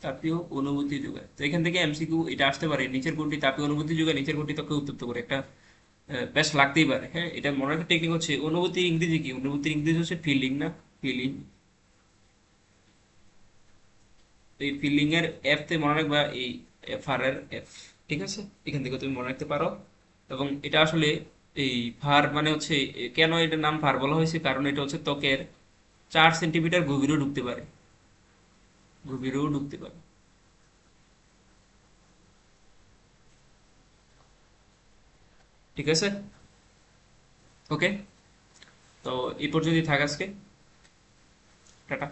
তাপীয় অনুভূতি যোগায়। তো এখান থেকে এমসিকিউ এটা আসতে পারে, নিচের কোনটি তাপীয় অনুভূতি যোগায়, নিচের কোনটি ত্বকে উত্তপ্ত করে। একটা বেশ লাগতেই পারে। হ্যাঁ, এটা মনে রাখার টেকনিক হচ্ছে, অনুভূতির ইংরেজি কি? অনুভূতির ইংরেজি হচ্ছে ফিলিং, না? ফিলিং। তো এই ফিলিং এর এফ তে মনে রাখবা এই এফ আর এর এফ। ঠিক আছে, এখান থেকে তুমি মনে রাখতে পারো। এবং এটা আসলে এই ভার মানে হচ্ছে, কেন এটার নাম ভার বলা হয়েছে, কারণ এটা হচ্ছে ত্বকের 4 সেন্টিমিটার গভীরেও ঢুকতে পারে, গভীরেও ঢুকতে পারে। ঠিক আছে। ওকে। তো এই পর্যন্তই থাক আজকে। টাটা।